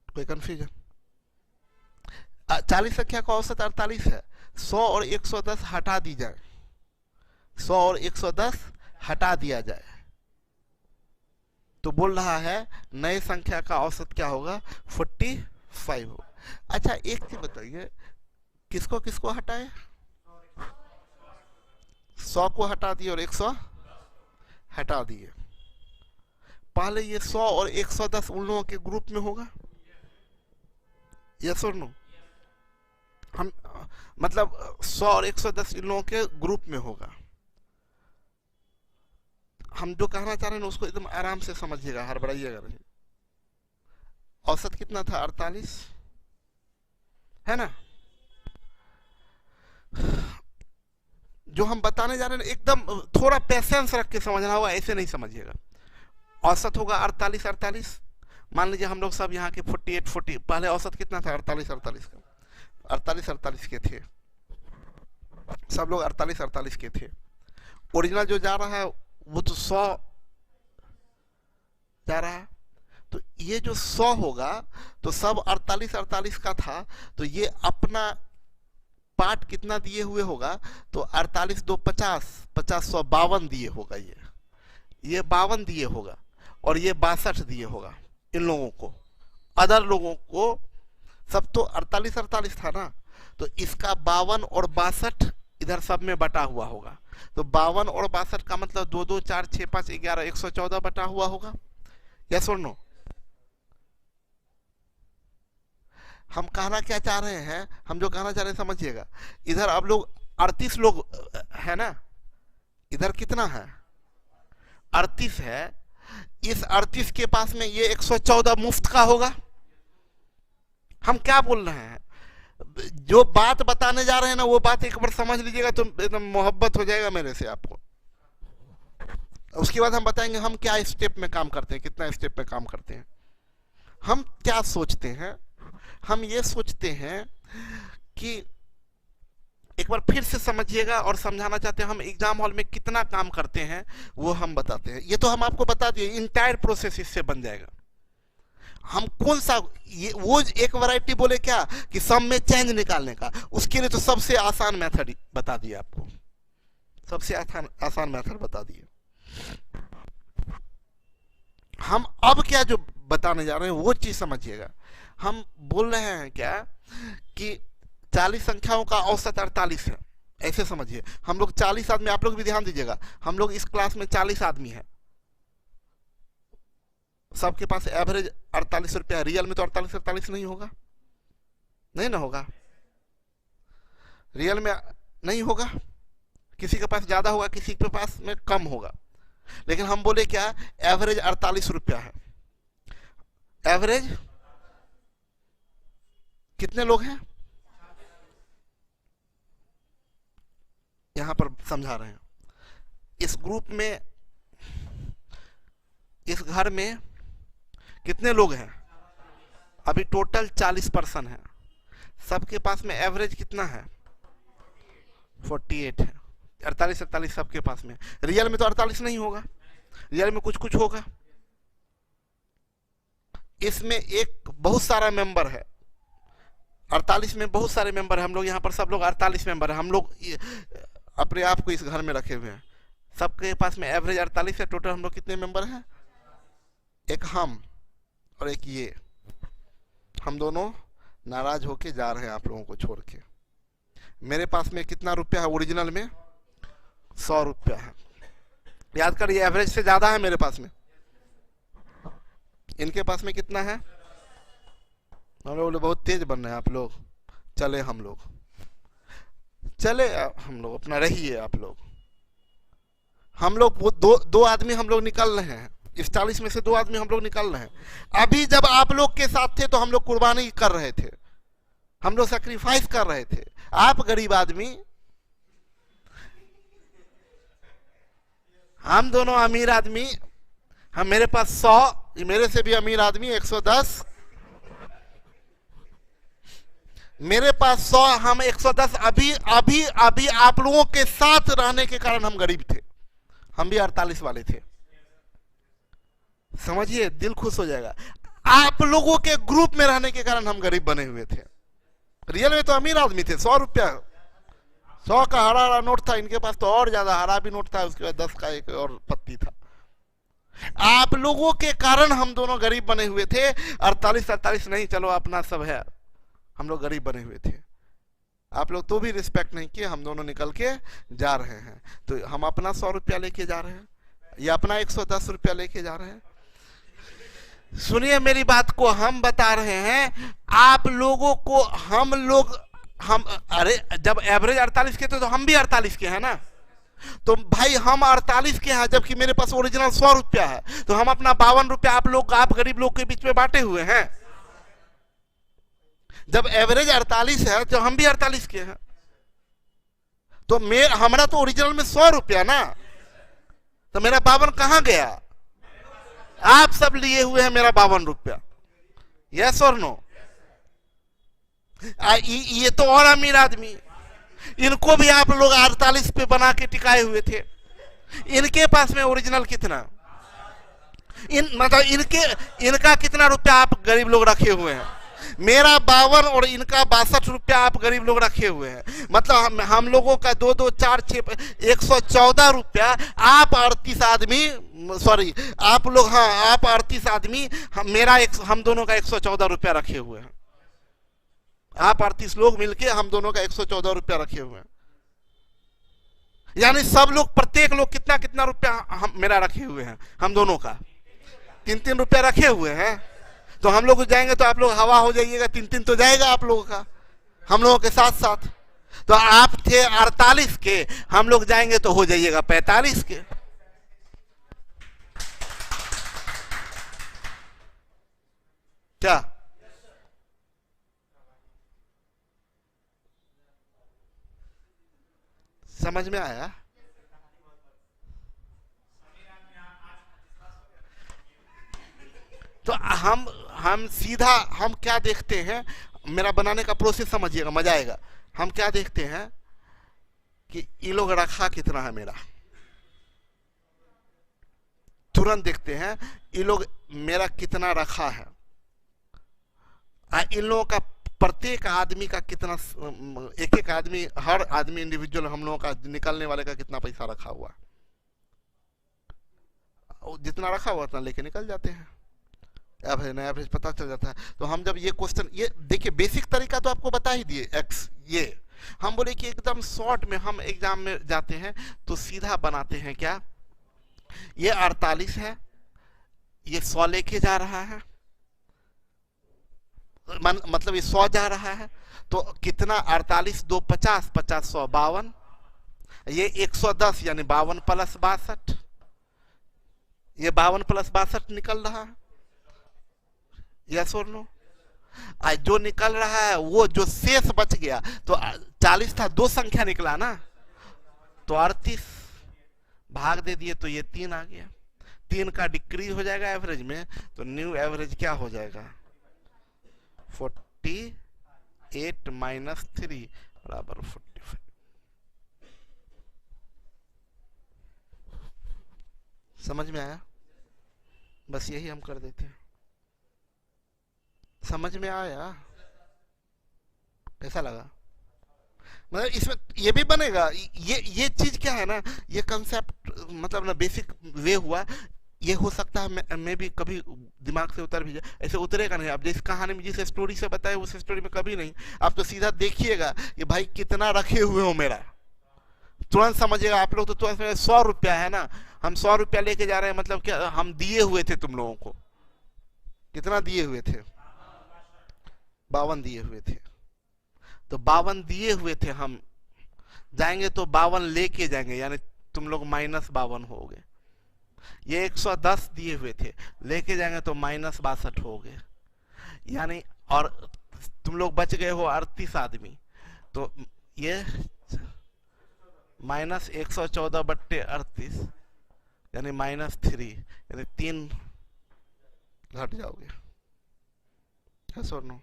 कोई कंफ्यूजन? 40 संख्या का औसत 48 है। 100 और 110 हटा दी जाए, 100 और 110 हटा दिया जाए, तो बोल रहा है नए संख्या का औसत क्या होगा? 45 होगा। अच्छा एक चीज बताइए, किसको किसको हटाए? 100 को हटा दिए और 100 हटा दिए। पहले ये 100 और 110 उन लोगों के ग्रुप में होगा, यस और नो? हम मतलब 100 और 110 इन लोगों के ग्रुप में होगा। हम जो कहना चाह रहे हैं उसको एकदम आराम से समझिएगा, हड़बड़ाइएगा नहीं। औसत कितना था? 48 है ना? जो हम बताने जा रहे हैं एकदम थोड़ा पेशेंस रख के समझना होगा, ऐसे नहीं समझिएगा। औसत होगा 48। मान लीजिए हम लोग सब यहाँ के 48 पहले औसत कितना था? 48 का, 48 के थे सब लोग, 48 के थे। ओरिजिनल जो जा रहा है वो तो 100 जा रहा है। तो ये जो 100 होगा तो सब 48 का था, तो ये अपना पार्ट कितना दिए हुए होगा, तो 48 2 50, 50 100 52 दिए होगा। ये 52 दिए होगा और ये 62 दिए होगा इन लोगों को। अदर लोगों को सब तो 48 था ना, तो इसका 52 और 62 इधर सब में बटा हुआ होगा। तो 52 और 62 का मतलब 2 2 4 6 5 11 114 बटा हुआ होगा। यस और नो? हम कहना क्या चाह रहे हैं, हम जो कहना चाह रहे हैं समझिएगा। इधर अब लोग 38 लोग है ना, इधर कितना है 38 है। इस 38 के पास में ये 114 मुफ्त का होगा। हम क्या बोल रहे हैं, जो बात बताने जा रहे हैं ना वो बात एक बार समझ लीजिएगा तो एकदम मोहब्बत हो जाएगा मेरे से आपको। उसके बाद हम बताएंगे हम क्या स्टेप में काम करते हैं, कितना स्टेप में काम करते हैं। हम क्या सोचते हैं, हम ये सोचते हैं कि एक बार फिर से समझिएगा और समझाना चाहते हैं हम एग्जाम हॉल में कितना काम करते हैं वो हम बताते हैं। ये तो हम आपको बता दिए, इंटायर प्रोसेस इससे बन जाएगा। हम कौन सा ये वो एक वैरायटी बोले क्या कि सम में चेंज निकालने का, उसके लिए तो सबसे आसान मेथड बता दिए आपको, सबसे आसान मेथड बता दिए। हम अब क्या जो बताने जा रहे हैं वो चीज समझिएगा। हम बोल रहे हैं क्या कि 40 संख्याओं का औसत 48 है, ऐसे समझिए। हम लोग 40 आदमी, आप लोग भी ध्यान दीजिएगा, हम लोग इस क्लास में 40 आदमी हैं, सबके पास एवरेज 48 रुपया। रियल में तो 48 नहीं होगा, नहीं ना होगा, रियल में नहीं होगा। किसी के पास ज्यादा होगा, किसी के पास में कम होगा, लेकिन हम बोले क्या एवरेज 48 रुपया है। एवरेज कितने लोग हैं यहां पर समझा रहे हैं। इस ग्रुप में, इस घर में कितने लोग हैं, अभी टोटल 40 पर्सन है। सबके पास में एवरेज कितना है 48 है। 48 सबके पास में। रियल में तो 48 नहीं होगा, रियल में कुछ कुछ होगा। इसमें एक बहुत सारा मेंबर है, 48 में बहुत सारे मेंबर है। हम लोग यहाँ पर सब लोग 48 मेंबर है। हम लोग अपने आप को इस घर में रखे हुए हैं, सबके पास में एवरेज 48 है। टोटल हम लोग कितने मेंबर हैं, एक हम और एक ये। हम दोनों नाराज होके जा रहे हैं आप लोगों को छोड़ के। मेरे पास में कितना रुपया है ओरिजिनल में, 100 रुपया है। याद करिए एवरेज से ज्यादा है मेरे पास में। इनके पास में कितना है, हम लोग बहुत तेज बन रहे हैं आप लोग। चले हम लोग, चले हम लोग, अपना रहिए आप लोग। हम लोग दो आदमी हम लोग निकल रहे हैं, इस 40 में से 2 आदमी हम लोग निकल रहे हैं। अभी जब आप लोग के साथ थे तो हम लोग कुर्बानी कर रहे थे, हम लोग सैक्रिफाइस कर रहे थे। आप गरीब आदमी, हम दोनों अमीर आदमी। हम मेरे पास 100, मेरे से भी अमीर आदमी 110, मेरे पास 100, हम 110। अभी अभी अभी आप लोगों के साथ रहने के कारण हम गरीब थे, हम भी 48 वाले थे। समझिए, दिल खुश हो जाएगा। आप लोगों के ग्रुप में रहने के कारण हम गरीब बने हुए थे। रियल में तो अमीर आदमी थे। 100 रुपया, 100 का हरा हरा नोट था, इनके पास तो और ज्यादा हरा भी नोट था, उसके बाद 10 का एक और पत्ती था। आप लोगों के कारण हम दोनों गरीब बने हुए थे। 48 नहीं, चलो अपना सब है, हम लोग गरीब बने हुए थे। आप लोग तो भी रिस्पेक्ट नहीं किए, हम दोनों निकल के जा रहे हैं। तो हम अपना 100 रुपया लेके जा रहे हैं, या अपना 110 रुपया लेके जा रहे हैं। सुनिए मेरी बात को, हम बता रहे हैं आप लोगों को। हम अरे जब एवरेज 48 के थे तो हम भी 48 के हैं ना। तो भाई हम 48 के हैं, जबकि मेरे पास ओरिजिनल 100 रुपया है। तो हम अपना 52 रुपया आप गरीब लोग के बीच में बांटे हुए हैं। जब एवरेज 48 है तो हम भी 48 के हैं। तो हमारा तो ओरिजिनल में 100 रुपया ना, तो मेरा 52 कहां गया? आप सब लिए हुए हैं मेरा 52 रुपया। यस और नो? ये तो और अमीर आदमी, इनको भी आप लोग 48 पे बना के टिकाए हुए थे। इनके पास में ओरिजिनल कितना? इन मतलब इनका कितना रुपया आप गरीब लोग रखे हुए हैं? मेरा 52 और इनका 62 रुपया आप गरीब लोग रखे हुए हैं। मतलब हम लोगों का 2 2 4 6 114 रुपया। आप 38 आदमी, सॉरी आप लोग, हाँ आप 38 आदमी, हम दोनों का 114 रुपया रखे हुए हैं। आप 38 लोग मिलके हम दोनों का 114 रुपया रखे हुए हैं। यानी सब लोग, प्रत्येक लोग कितना कितना रुपया हम मेरा रखे हुए हैं, हम दोनों का 3 3 रुपया रखे हुए हैं। तो हम लोग जाएंगे तो आप लोग हवा हो जाइएगा, 3 3 तो जाएगा आप लोगों का, हम लोगों के साथ साथ। तो आप थे 48 के, हम लोग जाएंगे तो हो जाइएगा 45 के। क्या समझ में आया? तो हम सीधा हम क्या देखते हैं, मेरा बनाने का प्रोसेस समझिएगा, मजा आएगा। हम क्या देखते हैं कि ये लोग रखा कितना है मेरा, तुरंत देखते हैं ये लोग मेरा कितना रखा है, इन लोगों का प्रत्येक आदमी का कितना, एक एक आदमी, हर आदमी इंडिविजुअल हम लोगों का निकलने वाले का कितना पैसा रखा हुआ, जितना रखा हुआ उतना लेके निकल जाते हैं। एवरेज ना एवरेज पता चल जाता है। तो हम जब ये क्वेश्चन, ये देखिए बेसिक तरीका तो आपको बता ही दिए एक्स, ये हम बोले कि एकदम शॉर्ट में हम एग्जाम में जाते हैं तो सीधा बनाते हैं क्या, ये 48 है, ये 100 लेके जा रहा है, मतलब ये 100 जा रहा है, तो कितना 48 2 50, 50 100 52, ये 110 यानी 52 प्लस 62, ये 52 प्लस 62 निकल रहा है। यस और नो? जो निकल रहा है वो जो शेष बच गया, तो 40 था, 2 संख्या निकला ना, तो 38 भाग दे दिए तो ये 3 आ गया। 3 का डिक्रीज हो जाएगा एवरेज में, तो न्यू एवरेज क्या हो जाएगा, 48 माइनस 3 बराबर 45। समझ में आया? बस यही हम कर देते हैं। समझ में आया? कैसा लगा? मतलब इसमें ये भी बनेगा, ये चीज क्या है ना, ये कंसेप्ट मतलब ना बेसिक वे हुआ, ये हो सकता है मैं भी कभी दिमाग से उतर भी जाए, ऐसे उतरेगा नहीं। आप जिस कहानी में, जिस स्टोरी से बताए उस स्टोरी में कभी नहीं। आप तो सीधा देखिएगा कि भाई कितना रखे हुए हो मेरा, तुरंत समझिएगा। आप लोग तो तुरंत 100 रुपया है ना, हम 100 रुपया लेके जा रहे हैं, मतलब क्या हम दिए हुए थे तुम लोगों को, कितना दिए हुए थे, 52 दिए हुए थे। तो 52 दिए हुए थे, हम जाएंगे तो 52 लेके जाएंगे, यानी तुम लोग -52 हो गए। ये 110 दिए हुए थे, लेके जाएंगे तो -62 हो गए, यानी और तुम लोग बच गए हो 38 आदमी, तो ये -114/38 यानी -3, यानी 3 घट जाओगे। है सर नो?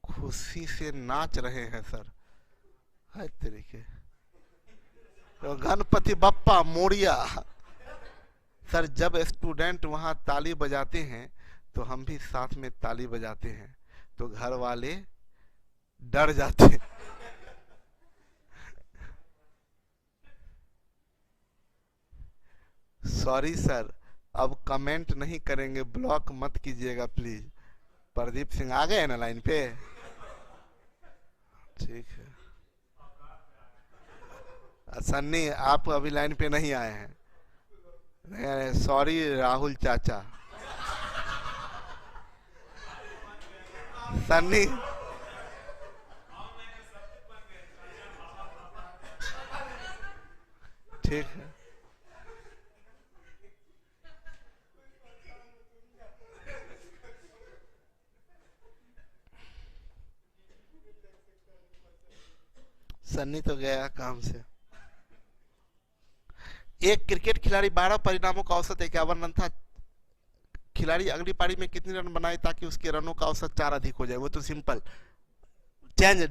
खुशी से नाच रहे हैं सर, है तरीके तो गणपति बप्पा मोरिया। सर जब स्टूडेंट वहां ताली बजाते हैं तो हम भी साथ में ताली बजाते हैं, तो घर वाले डर जाते हैं। सॉरी सर, अब कमेंट नहीं करेंगे, ब्लॉक मत कीजिएगा प्लीज। प्रदीप सिंह आ गए ना लाइन पे? ठीक है। सन्नी आप अभी लाइन पे नहीं आए हैं। सॉरी राहुल चाचा। सन्नी ठीक है। सन्नी तो गया काम से। एक क्रिकेट खिलाड़ी 12 परिणामों का औसत 51 रन था खिलाड़ी अगली पारी में कितने रन बनाए ताकि उसके रनों का औसत 4 अधिक हो जाए। वो तो सिंपल चेंज,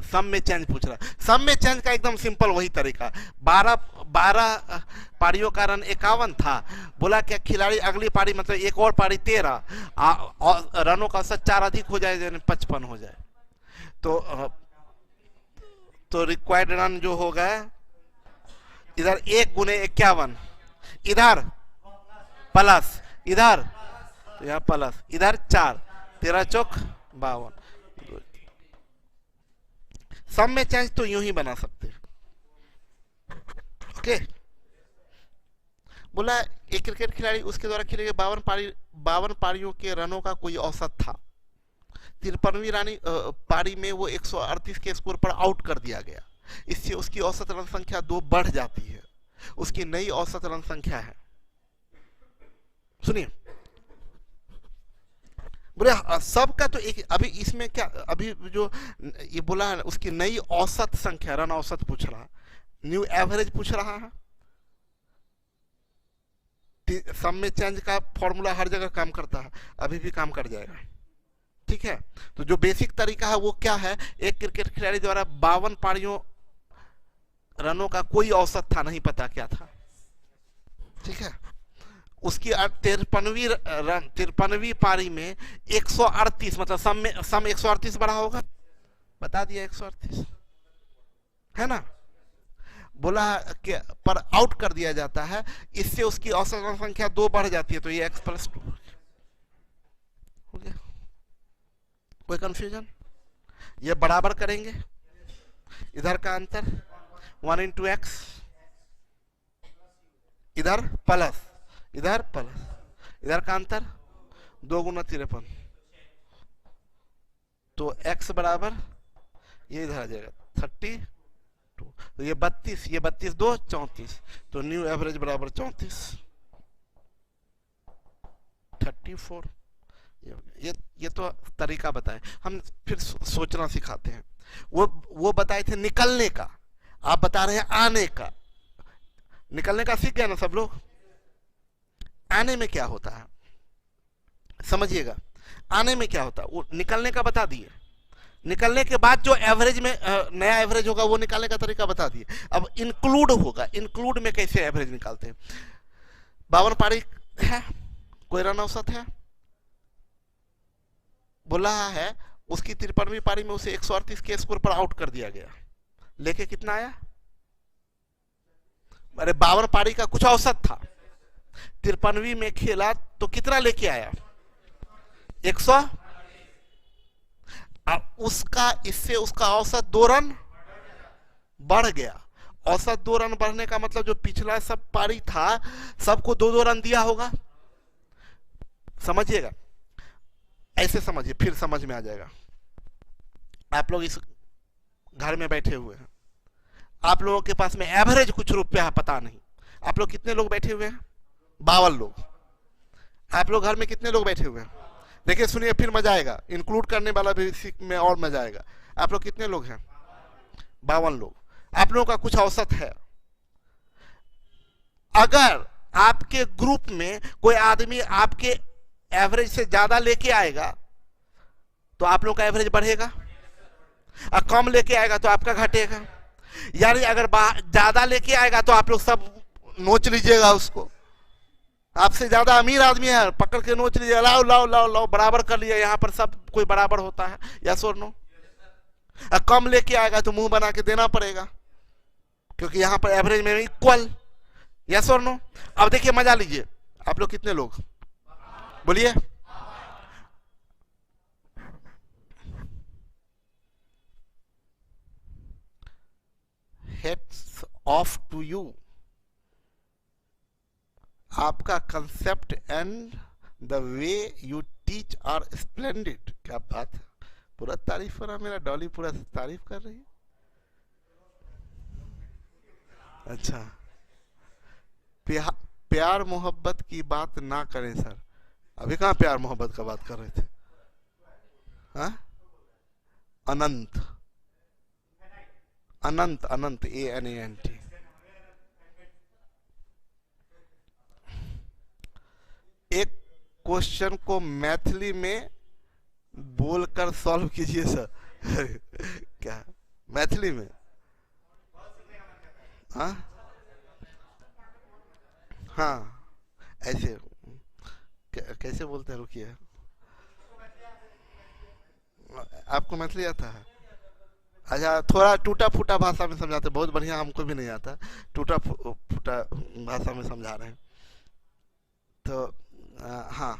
सम में चेंज पूछ रहा है। सम में चेंज का एकदम सिंपल वही तरीका। 12 पारियों का रन 51 था, बोला क्या खिलाड़ी अगली पारी मतलब एक और पारी 13 रनों का औसत 4 अधिक हो जाए यानी 55 हो जाए। तो रिक्वायर्ड रन जो होगा इधर 1 गुने 51, इधर प्लस, इधर तो यहाँ प्लस, इधर 4, 13 चौक 52। सम में चेंज तो यूं ही बना सकते हैं। ओके, बोला एक क्रिकेट खिलाड़ी उसके द्वारा खेले गए 52 पारियों के रनों का कोई औसत था। 53वीं पारी में वो 138 के स्कोर पर आउट कर दिया गया। इससे उसकी औसत रन संख्या 2 बढ़ जाती है। उसकी नई औसत रन संख्या है, सुनिए बोले सबका तो एक, अभी इसमें क्या, अभी जो ये बोला है उसकी नई औसत संख्या, रन औसत पूछ रहा है, न्यू एवरेज पूछ रहा है। सम में चेंज का फॉर्मूला हर जगह काम करता है, अभी भी काम कर जाएगा। ठीक है, तो जो बेसिक तरीका है वो क्या है, एक क्रिकेट खिलाड़ी द्वारा 52 पारियों रनों का कोई औसत था, नहीं पता क्या था। ठीक है, उसकी 53वीं पारी में 138 मतलब सम 138 बढ़ा होगा, बता दिया 138 है ना। बोला कि पर आउट कर दिया जाता है, इससे उसकी औसत रन संख्या 2 बढ़ जाती है, तो ये x+2 हो गया। कोई कंफ्यूजन? ये बराबर करेंगे, इधर का अंतर 1 into x, इधर प्लस, इधर प्लस, इधर का अंतर 2 गुना 53, तो x बराबर ये इधर आ जाएगा 32, तो ये 32, ये 32 2 34, तो न्यू एवरेज बराबर 34 34। ये तो तरीका बताए, हम फिर सोचना सिखाते हैं। वो बताए थे निकलने का, आप बता रहे हैं आने का। निकलने का सीख गया ना सब लोग, आने में क्या होता है समझिएगा। आने में क्या होता है वो निकलने का बता दिए, निकलने के बाद जो एवरेज में नया एवरेज होगा वो निकालने का तरीका बता दिए। अब इंक्लूड होगा, इंक्लूड में कैसे एवरेज निकालते हैं। 52 पारी है, कोई रन औसत है, बोला है उसकी 53वीं पारी में उसे 138 के स्कोर पर आउट कर दिया गया, लेके कितना आया, अरे 52 पारी का कुछ औसत था, 53वीं में खेला तो कितना लेके आया 100, उसका इससे उसका औसत 2 रन बढ़ गया। औसत 2 रन बढ़ने का मतलब जो पिछला सब पारी था सबको 2-2 रन दिया होगा, समझिएगा। ऐसे समझिए, फिर समझ में आ जाएगा। आप लोग इस घर में बैठे हुए हैं, आप लोगों के पास में एवरेज कुछ रुपया है, पता नहीं आप लोग कितने लोग बैठे हुए हैं, 52 लोग। आप लोग घर में कितने लोग बैठे हुए हैं, देखिए सुनिए फिर मजा आएगा, इंक्लूड करने वाला भी में और मजा आएगा। आप लोग कितने लोग हैं, 52 लोग। आप लोगों का कुछ औसत है, अगर आपके ग्रुप में कोई आदमी आपके एवरेज से ज्यादा लेके आएगा तो आप लोग का एवरेज बढ़ेगा, और कम लेके आएगा तो आपका घटेगा। यानी अगर ज्यादा लेके आएगा तो आप लोग सब नोच लीजिएगा उसको, आपसे ज्यादा अमीर आदमी है पकड़ के नोच लीजिए, लाओ लाओ लाओ लाओ, बराबर कर लिया। यहाँ पर सब कोई बराबर होता है, यस और नो। कम लेके आएगा तो मुंह बना के देना पड़ेगा, क्योंकि यहाँ पर एवरेज में इक्वल, यस और नो। अब देखिए मजा लीजिए, आप लोग कितने लोग बोलिए, हेड्स ऑफ टू यू, आपका concept and the way you teach are splendid. क्या बात है, पूरा तारीफ कर रहा, मेरा डॉली पूरा तारीफ कर रही है। अच्छा, प्यार मोहब्बत की बात ना करें सर, अभी कहाँ प्यार मोहब्बत का बात कर रहे थे। हाँ, अनंत, अनंत, अनंत, ANANT। एक क्वेश्चन को मैथिली में बोलकर सॉल्व कीजिए सर। क्या मैथिली में? हाँ हाँ, ऐसे कैसे बोलते हैं, रुकिए। आपको मैथिली आता है? अच्छा, थोड़ा टूटा फूटा भाषा में समझाते, बहुत बढ़िया, हमको भी नहीं आता, टूटा फूटा भाषा में समझा रहे हैं। तो हाँ,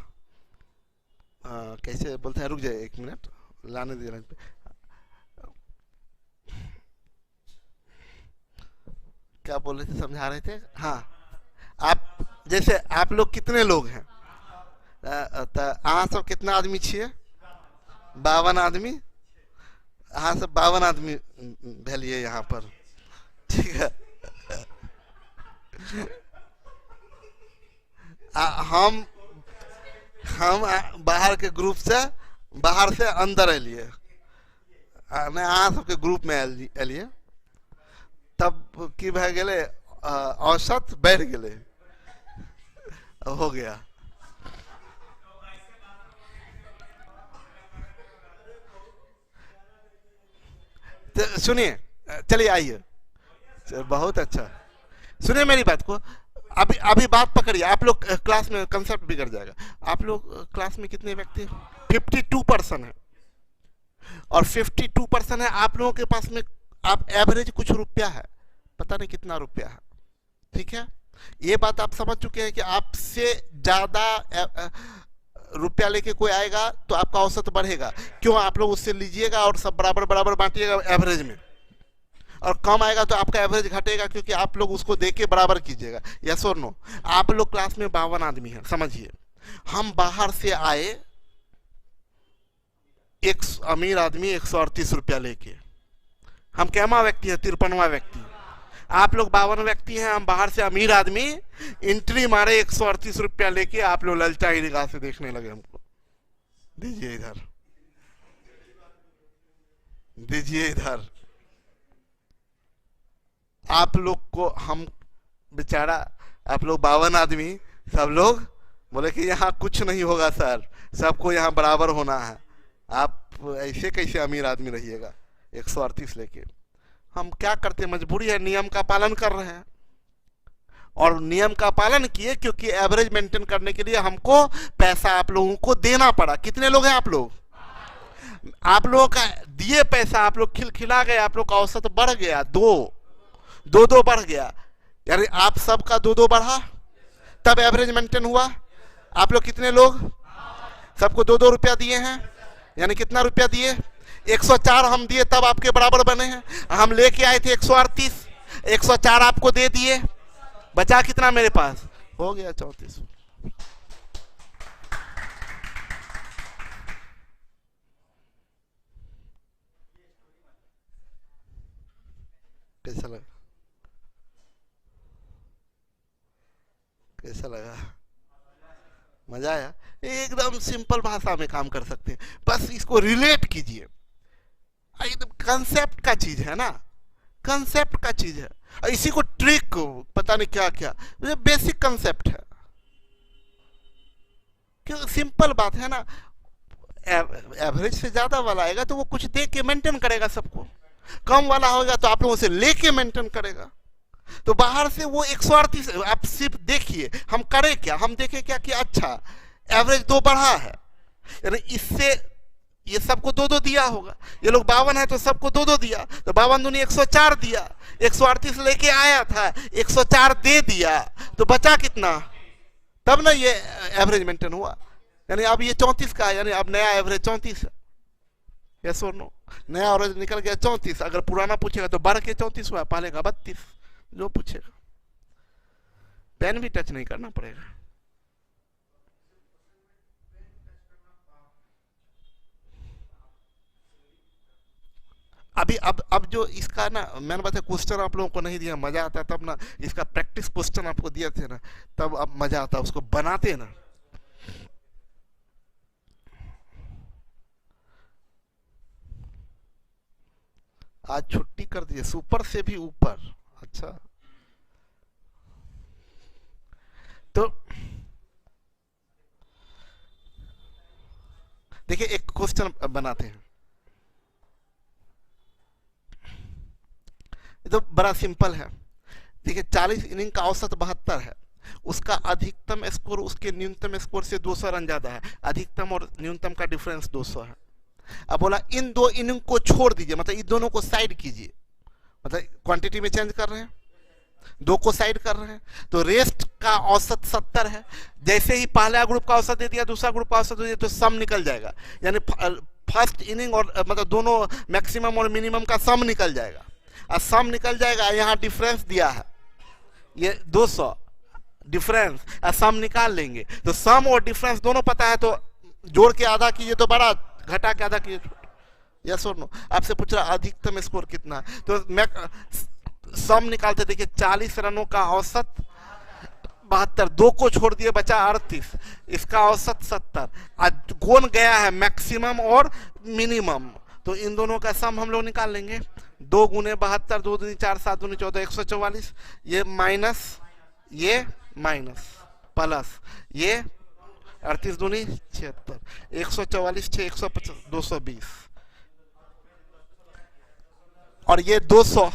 कैसे बोलते हैं, रुक जाए एक मिनट, लाने दे रहे हैं। क्या बोल रहे थे, समझा रहे थे? हाँ, आप जैसे आप लोग कितने लोग हैं? अहाँ सब कितना आदमी छिए? 52 आदमी। अहाँ सब 52 आदमी भेलिए यहाँ पर, ठीक है। हम बाहर के ग्रुप से, बाहर से अंदर एलिए, नहीं अहाँ सबके ग्रुप में एलिए, तब की भए गेले, औसत बढ़ गेले, हो गया। तो सुनिए, चलिए आइए, बहुत अच्छा, सुनिए मेरी बात को, अभी अभी बात पकड़िए। आप लोग क्लास में कंसेप्ट बिगड़ जाएगा। आप लोग क्लास में कितने व्यक्ति? 52% है, और 52% है आप लोगों के पास में, आप एवरेज कुछ रुपया है, पता नहीं कितना रुपया है, ठीक है। ये बात आप समझ चुके हैं कि आपसे ज्यादा रुपया लेके कोई आएगा तो आपका औसत बढ़ेगा, क्यों? आप लोग उससे लीजिएगा और सब बराबर बराबर बांटिएगा एवरेज में, और कम आएगा तो आपका एवरेज घटेगा, क्योंकि आप लोग उसको दे के बराबर कीजिएगा। यस और नो? आप लोग क्लास में 52 आदमी हैं, समझिए, हम बाहर से आए, एक अमीर आदमी 138 रुपया लेके, हम कैमा व्यक्ति है? 53वां व्यक्ति। आप लोग 52 व्यक्ति हैं, हम बाहर से अमीर आदमी एंट्री मारे 138 रुपया लेके, आप लोग ललचाई निगाह से देखने लगे हमको। दीजिए इधर, दीजिए इधर। आप लोग को हम बेचारा, आप लोग 52 आदमी, सब लोग बोले कि यहाँ कुछ नहीं होगा सर, सबको यहाँ बराबर होना है, आप ऐसे कैसे अमीर आदमी रहिएगा 138 लेके। हम क्या करते, मजबूरी है, नियम का पालन कर रहे हैं, और नियम का पालन किए क्योंकि एवरेज मेंटेन करने के लिए हमको पैसा आप लोगों को देना पड़ा। कितने लोग हैं आप लोग? आप लोगों का दिए पैसा, आप लोग खिलखिला गए, आप लोग का औसत बढ़ गया, दो बढ़ गया, यानी आप सबका 2 बढ़ा, तब एवरेज मेंटेन हुआ। आप लोग कितने लोग? सबको 2 रुपया दिए हैं, यानी कितना रुपया दिए? 104 हम दिए, तब आपके बराबर बने हैं। हम लेके आए थे 138, 104 आपको दे दिए, बचा कितना मेरे पास? हो गया 34। कैसा लगा? कैसा लगा? मजा आया? एकदम सिंपल भाषा में काम कर सकते हैं, बस इसको रिलेट कीजिए। एकदम कंसेप्ट का चीज है ना, कंसेप्ट का चीज है, इसी को ट्रिक पता नहीं क्या क्या, बेसिक कंसेप्ट है, क्यों? सिंपल बात है ना। एवरेज से ज्यादा वाला आएगा तो वो कुछ दे के मेंटेन करेगा सबको, कम वाला होगा तो आप लोगों से लेके मेंटेन करेगा। तो बाहर से वो 138, आप सिर्फ देखिए हम करें क्या, हम देखें क्या कि अच्छा एवरेज 2 बढ़ा है, यानी इससे ये सबको 2 दिया होगा, ये लोग 52 है तो सबको 2 दिया, तो 52 दूनी 104 दिया, 138 लेके आया था, 104 दे दिया, तो बचा कितना? तब ना ये एवरेज मेंटेन हुआ, यानी अब ये 34 का है, यानी अब नया एवरेज 34 है। यस और नो? नया एवरेज निकल गया 34, अगर पुराना पूछेगा तो बढ़ के 34 हुआ, पहले का 32, जो पूछेगा। पेन भी टच नहीं करना पड़ेगा। अभी अब जो इसका ना, मैंने बताया क्वेश्चन आप लोगों को नहीं दिया, मजा आता तब ना, इसका प्रैक्टिस क्वेश्चन आपको दिए थे ना, तब अब मजा आता, उसको बनाते ना। आज छुट्टी कर दिए, सुपर से भी ऊपर। अच्छा, तो देखिए एक क्वेश्चन बनाते हैं, ये तो बड़ा सिंपल है। देखिए 40 इनिंग का औसत 72 है, उसका अधिकतम स्कोर उसके न्यूनतम स्कोर से 200 रन ज्यादा है, अधिकतम और न्यूनतम का डिफरेंस 200 है। अब बोला इन दो इनिंग को छोड़ दीजिए, मतलब इन दोनों को साइड कीजिए, मतलब क्वांटिटी में चेंज कर रहे हैं, दो को साइड कर रहे हैं, तो रेस्ट का औसत 70 है। जैसे ही पहला ग्रुप का औसत दे दिया, दूसरा ग्रुप का औसत दे दिया, तो सम निकल जाएगा, यानी फर्स्ट इनिंग और मतलब दोनों मैक्सिमम और मिनिमम का सम निकल जाएगा, और सम निकल जाएगा। यहाँ डिफरेंस दिया है ये 200 डिफरेंस, सम निकाल लेंगे, तो सम और डिफरेंस दोनों पता है, तो जोड़ के आधा कीजिए तो बड़ा, घटा के आधा कीजिए। यस और नो? आपसे पूछ रहा अधिकतम स्कोर कितना, तो मैं सम निकालते, देखिए 40 रनों का औसत 72, दो को छोड़ दिए बचा 38, इसका औसत 70। आज कौन गया है मैक्सिमम और मिनिमम, तो इन दोनों का सम हम लोग निकाल लेंगे। 2 गुने 72, 2 दूनी 4, 7 दूनी 14, 144, ये माइनस, ये माइनस, प्लस ये 38 दूनी 76, 144, 6, 150, 220, और ये 200,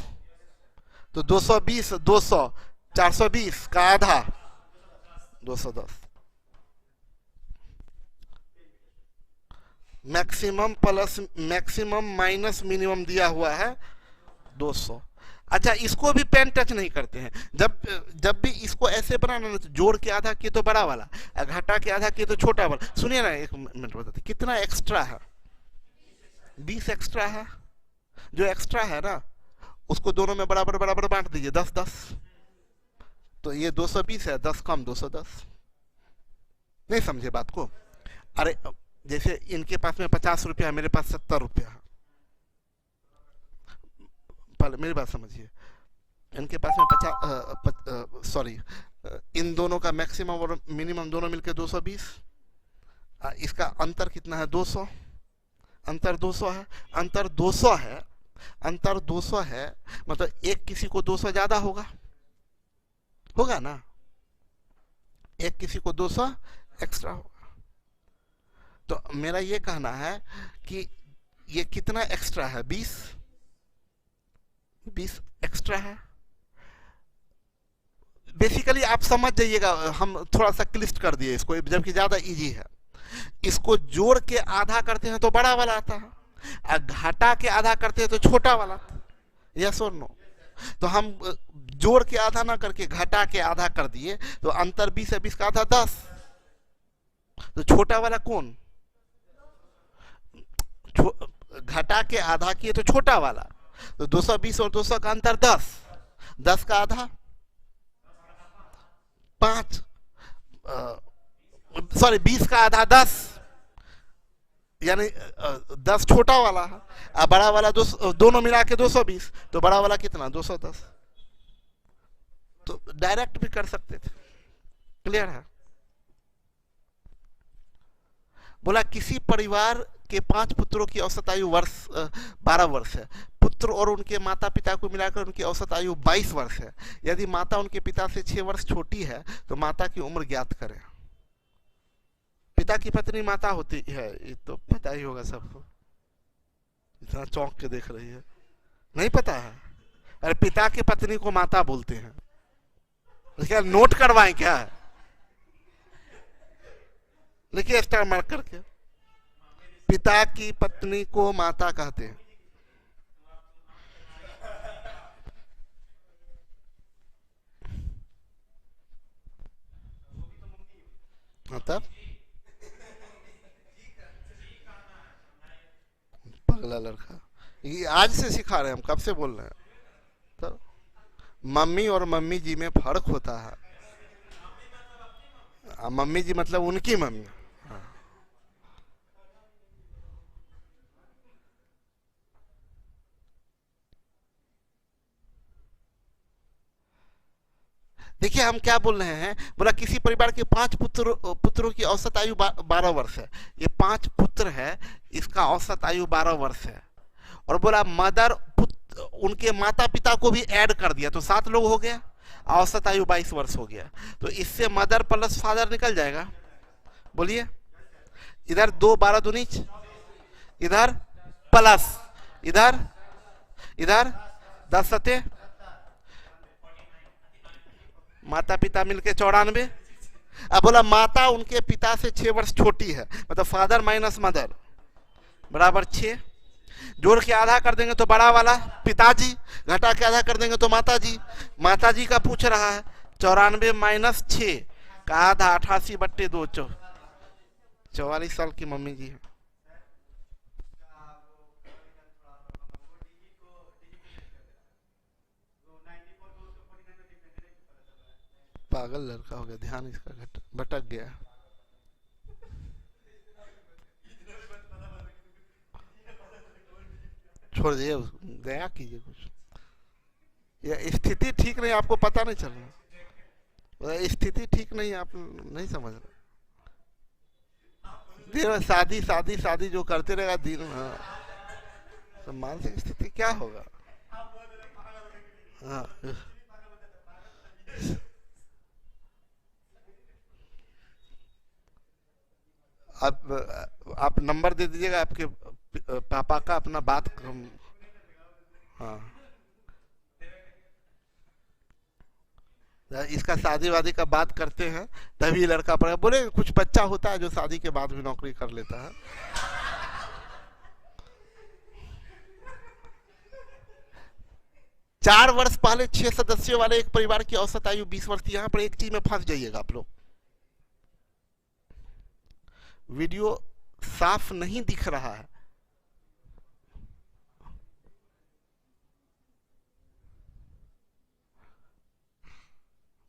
तो 220, 200, 420 का आधा 210। Maximum plus maximum minus minimum दिया हुआ है 200। अच्छा, इसको भी पेन टच नहीं करते हैं, जब भी इसको ऐसे बनाना, तो जोड़ के आधा किए तो बड़ा वाला, घटा के आधा किए तो छोटा वाला। सुनिए ना, एक मिनट बताते कितना एक्स्ट्रा है, 20 एक्स्ट्रा है। जो एक्स्ट्रा है ना, उसको दोनों में बराबर बराबर बांट दीजिए, 10 10, तो ये 220 है, 10 कम 210। नहीं समझे बात को? अरे जैसे इनके पास में 50 रुपया है, मेरे पास 70 रुपया है, पहले मेरी बात समझिए, इनके पास में 50, सॉरी, इन दोनों का मैक्सिमम और मिनिमम दोनों मिलकर 220, इसका अंतर कितना है 200, अंतर 200 है, अंतर 200 है, अंतर 200 है, मतलब एक किसी को 200 ज्यादा होगा, होगा ना, एक किसी को 200 एक्स्ट्रा होगा। तो मेरा ये कहना है कि ये कितना एक्स्ट्रा है, 20 एक्स्ट्रा है। बेसिकली आप समझ जाइएगा, हम थोड़ा सा क्लिष्ट कर दिए इसको, जबकि ज्यादा इजी है। इसको जोड़ के आधा करते हैं तो बड़ा वाला आता है, और घटा के आधा करते हैं तो छोटा वाला। यस और नो? तो हम जोड़ के आधा ना करके घटा के आधा कर दिए, तो अंतर 20 है, 20 का आधा 10, तो छोटा वाला कौन, घटा के आधा किए तो छोटा वाला, तो 220 और 200 का अंतर 10, 10 का आधा 5, सॉरी 20 का आधा 10, यानी 10 छोटा वाला है, और बड़ा वाला दोनों मिला के 220, तो बड़ा वाला कितना 210। तो डायरेक्ट भी कर सकते थे। क्लियर है? बोला किसी परिवार के 5 पुत्रों की औसत आयु 12 वर्ष है, पुत्र और उनके माता पिता को मिलाकर उनकी औसत आयु 22 वर्ष है। यदि माता उनके पिता से 6 वर्ष छोटी है तो माता की उम्र ज्ञात करें। पिता की पत्नी माता होती है, ये तो पता ही होगा सबको, इतना चौंक के देख रही है, नहीं पता है? अरे पिता की पत्नी को माता बोलते हैं, क्या नोट करवाएं क्या? लिखिए स्टार मार्क करके, पिता की पत्नी को माता कहते हैं। मतलब पगला लड़का, ये आज से सिखा रहे हैं, हम कब से बोल रहे हैं? तो मम्मी और मम्मी जी में फर्क होता है। मम्मी जी मतलब उनकी मम्मी। हाँ। देखिए हम क्या बोल रहे हैं, बोला किसी परिवार के 5 पुत्रों की औसत आयु 12 वर्ष है। ये 5 पुत्र है, इसका औसत आयु 12 वर्ष है। और बोला मदर उनके माता पिता को भी ऐड कर दिया तो 7 लोग हो गया, औसत आयु 22 वर्ष हो गया। तो इससे मदर प्लस फादर निकल जाएगा। बोलिए, इधर 2 12 दूनी, इधर प्लस, इधर इधर 10 सते, माता पिता मिलके 94। अब बोला माता उनके पिता से 6 वर्ष छोटी है, मतलब फादर माइनस मदर बराबर 6। जोड़ के आधा कर देंगे तो बड़ा वाला पिताजी, घटा के आधा कर देंगे तो माताजी। माताजी का पूछ रहा है 94 माइनस 6 का आधा 88/2, 44 साल की मम्मी जी है। पागल लड़का हो गया, ध्यान इसका भटक गया। छोड़ दिए, गया कीजिए कुछ। यह स्थिति ठीक नहीं, आपको पता नहीं चल रहा, स्थिति ठीक नहीं, आप नहीं समझ रहे। दिन शादी शादी शादी जो करते रहेगा दिन, हाँ, तो मानसिक स्थिति क्या होगा। हाँ, आप नंबर दे दीजिएगा आपके पापा का, अपना बात। हाँ, इसका शादी वादी का बात करते हैं तभी लड़का पड़ेगा। बोले कुछ बच्चा होता है जो शादी के बाद भी नौकरी कर लेता है। 4 वर्ष पहले 6 सदस्यों वाले एक परिवार की औसत आयु 20 वर्ष थी। यहां पर एक चीज में फंस जाइएगा आप लोग, वीडियो साफ नहीं दिख रहा है।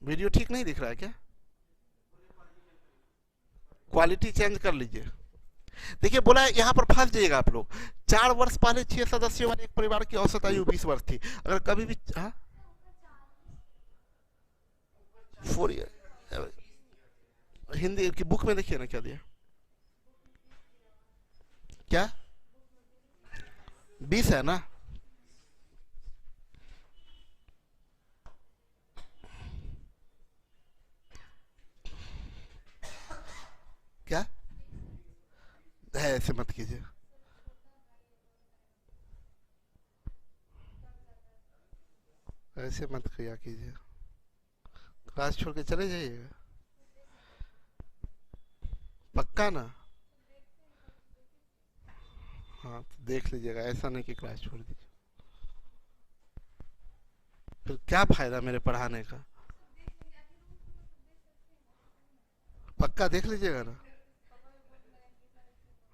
वीडियो ठीक नहीं दिख रहा है क्या? क्वालिटी चेंज कर लीजिए। देखिए बोला यहां पर फंस जाइएगा आप लोग। 4 वर्ष पहले 6 सदस्यों वाले एक परिवार की औसत आयु 20 वर्ष थी। अगर कभी भी हिंदी की बुक में देखिए ना क्या दिया, क्या 20 है ना? क्या है? ऐसे मत कीजिए। ऐसे मत किया कीजिए, क्लास छोड़ के चले जाइएगा, पक्का ना? हाँ तो देख लीजिएगा, ऐसा नहीं कि क्लास छोड़ दीजिए, फिर क्या फायदा मेरे पढ़ाने का। पक्का देख लीजिएगा ना?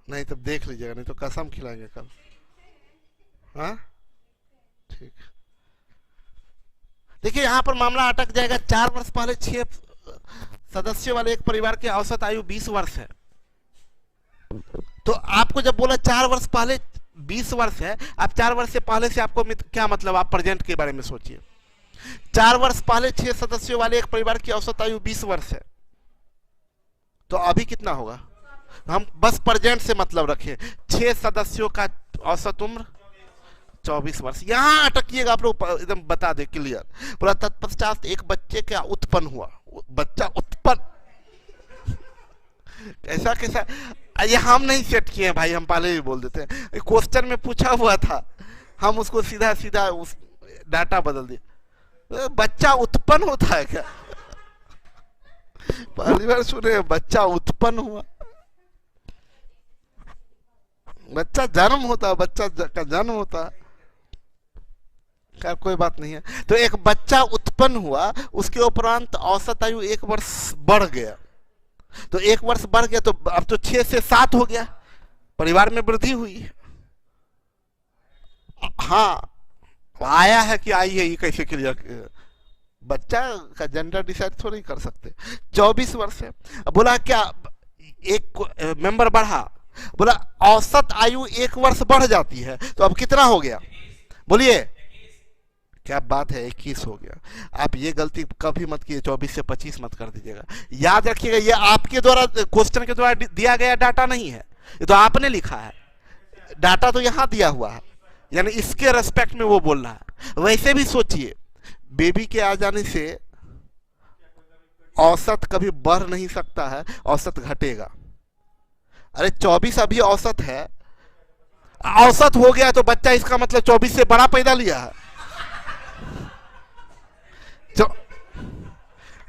नहीं तब देख लीजिएगा, नहीं तो कसम खिलाएंगे कल। हाँ ठीक। देखिए यहां पर मामला अटक जाएगा। 4 वर्ष पहले 6 सदस्यों वाले एक परिवार की औसत आयु 20 वर्ष है। तो आपको जब बोला 4 वर्ष पहले 20 वर्ष है, आप 4 वर्ष से पहले से आपको क्या मतलब, आप प्रेजेंट के बारे में सोचिए। 4 वर्ष पहले 6 सदस्यों वाले एक परिवार की औसत आयु 20 वर्ष है, तो अभी कितना होगा? हम बस प्रेजेंट से मतलब रखें। 6 सदस्यों का औसत उम्र 24 वर्ष। यहां अटकिएगा आप लोग, एकदम बता दे क्लियर। बोला तत्पश्चात एक बच्चे का उत्पन्न हुआ। बच्चा उत्पन्न ऐसा कैसा? ये हम नहीं सेट किए हैं भाई, हम पहले ही बोल देते हैं। क्वेश्चन में पूछा हुआ था, हम उसको सीधा सीधा उस डाटा बदल दिए। बच्चा उत्पन्न होता है क्या? पहली बार सुने बच्चा उत्पन्न हुआ। बच्चा जन्म होता है, बच्चा का जन्म होता है। खैर कोई बात नहीं है। तो एक बच्चा उत्पन्न हुआ, उसके उपरांत औसत आयु 1 वर्ष बढ़ गया। तो 1 वर्ष बढ़ गया तो अब तो 6 से 7 हो गया, परिवार में वृद्धि हुई। हाँ आया है कि आई है, ये कैसे क्लियर? बच्चा का जेंडर डिसाइड थोड़ी कर सकते। 24 वर्ष है। बोला क्या एक मेंबर बढ़ा, बोला औसत आयु 1 वर्ष बढ़ जाती है, तो अब कितना हो गया? बोलिए क्या बात है, 21 हो गया। आप ये गलती कभी मत कीजिए, 24 से 25 मत कर दीजिएगा। याद रखिएगा ये आपके द्वारा क्वेश्चन के द्वारा दिया गया डाटा नहीं है, ये तो आपने लिखा है। डाटा तो यहां दिया हुआ है, यानी इसके रेस्पेक्ट में वो बोल रहा है। वैसे भी सोचिए, बेबी के आ जाने से औसत कभी बढ़ नहीं सकता है, औसत घटेगा। अरे 24 अभी औसत है, औसत हो गया तो बच्चा इसका मतलब 24 से बड़ा पैदा लिया है।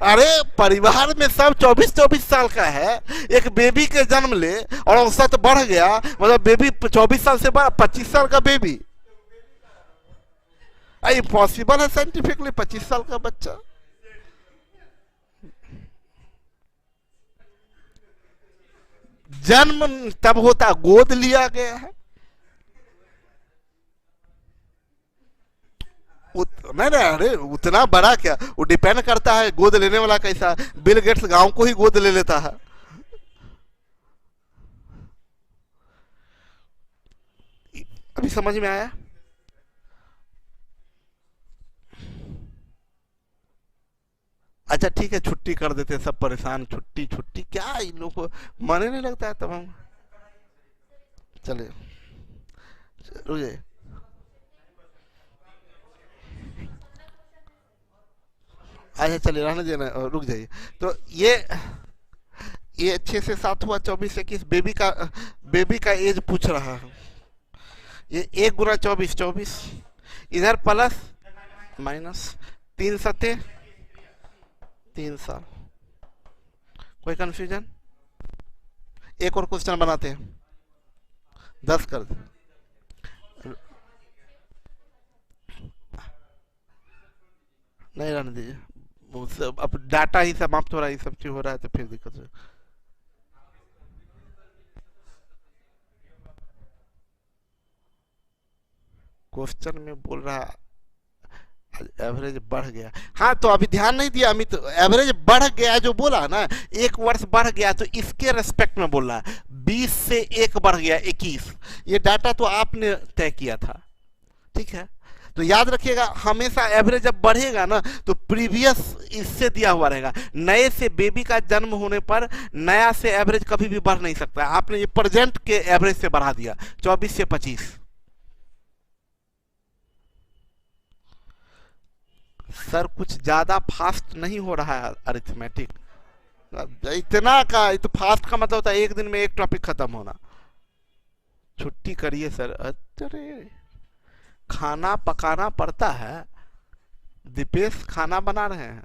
अरे परिवार में सब 24-24 साल का है, एक बेबी के जन्म ले और औसत बढ़ गया, मतलब बेबी 24 साल से बड़ा, 25 साल का बेबी, इम्पॉसिबल है साइंटिफिकली 25 साल का बच्चा। जन्म तब होता गोद लिया गया है, नहीं नहीं, अरे उतना बड़ा क्या, वो डिपेंड करता है गोद लेने वाला कैसा। बिल गेट्स गांव को ही गोद ले लेता है। अभी समझ में आया? अच्छा ठीक है, छुट्टी कर देते, सब परेशान, छुट्टी छुट्टी क्या, इन लोगों को मन ही नहीं लगता है। तब हम चले, रुक जाइए। अच्छा चलिए रहने देना, रुक जाइए। तो ये 6 से 7 हुआ, 24 21, बेबी का एज पूछ रहा है। ये 1 गुना 24 24, इधर प्लस माइनस, 3 सते 3 साल। कोई कंफ्यूजन? एक और क्वेश्चन बनाते हैं, 10 कर दे। नहीं रहने दीजिए, अब डाटा ही समाप्त हो रहा है, ये सब चीज हो रहा है तो फिर दिक्कत है। क्वेश्चन में बोल रहा एवरेज बढ़ गया। हाँ तो अभी ध्यान नहीं दिया अमित, एवरेज बढ़ गया जो बोला ना, 1 वर्ष बढ़ गया तो इसके रेस्पेक्ट में बोल रहा है। 20 से 1 बढ़ गया 21, ये डाटा तो आपने तय किया था, ठीक है। तो याद रखिएगा हमेशा एवरेज जब बढ़ेगा ना तो प्रीवियस इससे दिया हुआ रहेगा। नए से बेबी का जन्म होने पर नया से एवरेज कभी भी बढ़ नहीं सकता। आपने ये प्रेजेंट के एवरेज से बढ़ा दिया 24 से 25। सर कुछ ज्यादा फास्ट नहीं हो रहा है अरिथमेटिक, इतना का, तो फास्ट का मतलब होता है एक दिन में एक टॉपिक खत्म होना। छुट्टी करिए सर। अरे खाना पकाना पड़ता है, दीपेश खाना बना रहे हैं।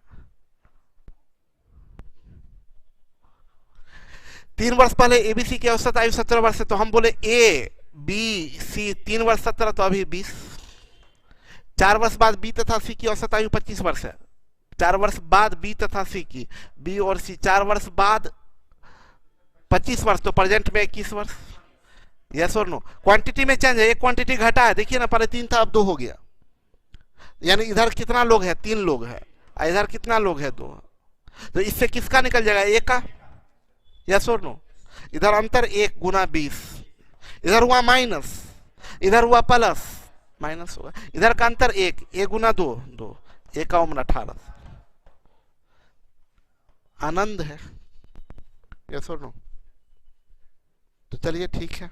3 वर्ष पहले एबीसी की औसत आयु 17 वर्ष है, तो हम बोले ए बी सी 3 वर्ष 17, तो अभी 20। 4 वर्ष बाद बी तथा सी की औसत आयु 25 वर्ष है। 4 वर्ष बाद बी तथा सी की, बी और सी 4 वर्ष बाद 25 वर्ष, तो प्रेजेंट में 21 वर्ष। यस और नो? क्वांटिटी में चेंज है, एक क्वांटिटी घटा है, देखिए ना, पहले 3 था अब 2 हो गया। यानी इधर कितना लोग है, 3 लोग है, इधर कितना लोग है, 2। तो इससे किसका निकल जाएगा, 1 का। यस और नो? इधर अंतर 1 गुना 20, इधर हुआ माइनस, इधर हुआ प्लस, माइनस होगा। इधर का अंतर 1 गुना 2 2, 1 का 18। आनंद है। यस और नो? तो चलिए ठीक है।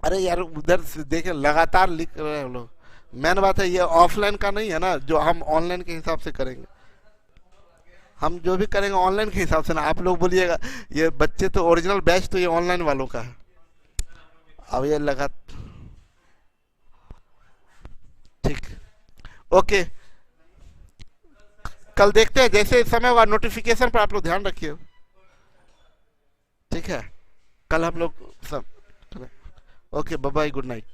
अरे यार उधर से देखे लगातार लिख रहे हैं लोग। मेन बात है ये ऑफलाइन का नहीं है ना, जो हम ऑनलाइन के हिसाब से करेंगे। हम जो भी करेंगे ऑनलाइन के हिसाब से ना। आप लोग बोलिएगा ये बच्चे तो ओरिजिनल बैच तो ये ऑनलाइन वालों का है। अब ये लगा, ठीक, ओके। कल देखते हैं, जैसे समय हुआ नोटिफिकेशन पर आप लोग ध्यान रखिए, ठीक है। कल हम लोग सब, okay, bye bye, good night.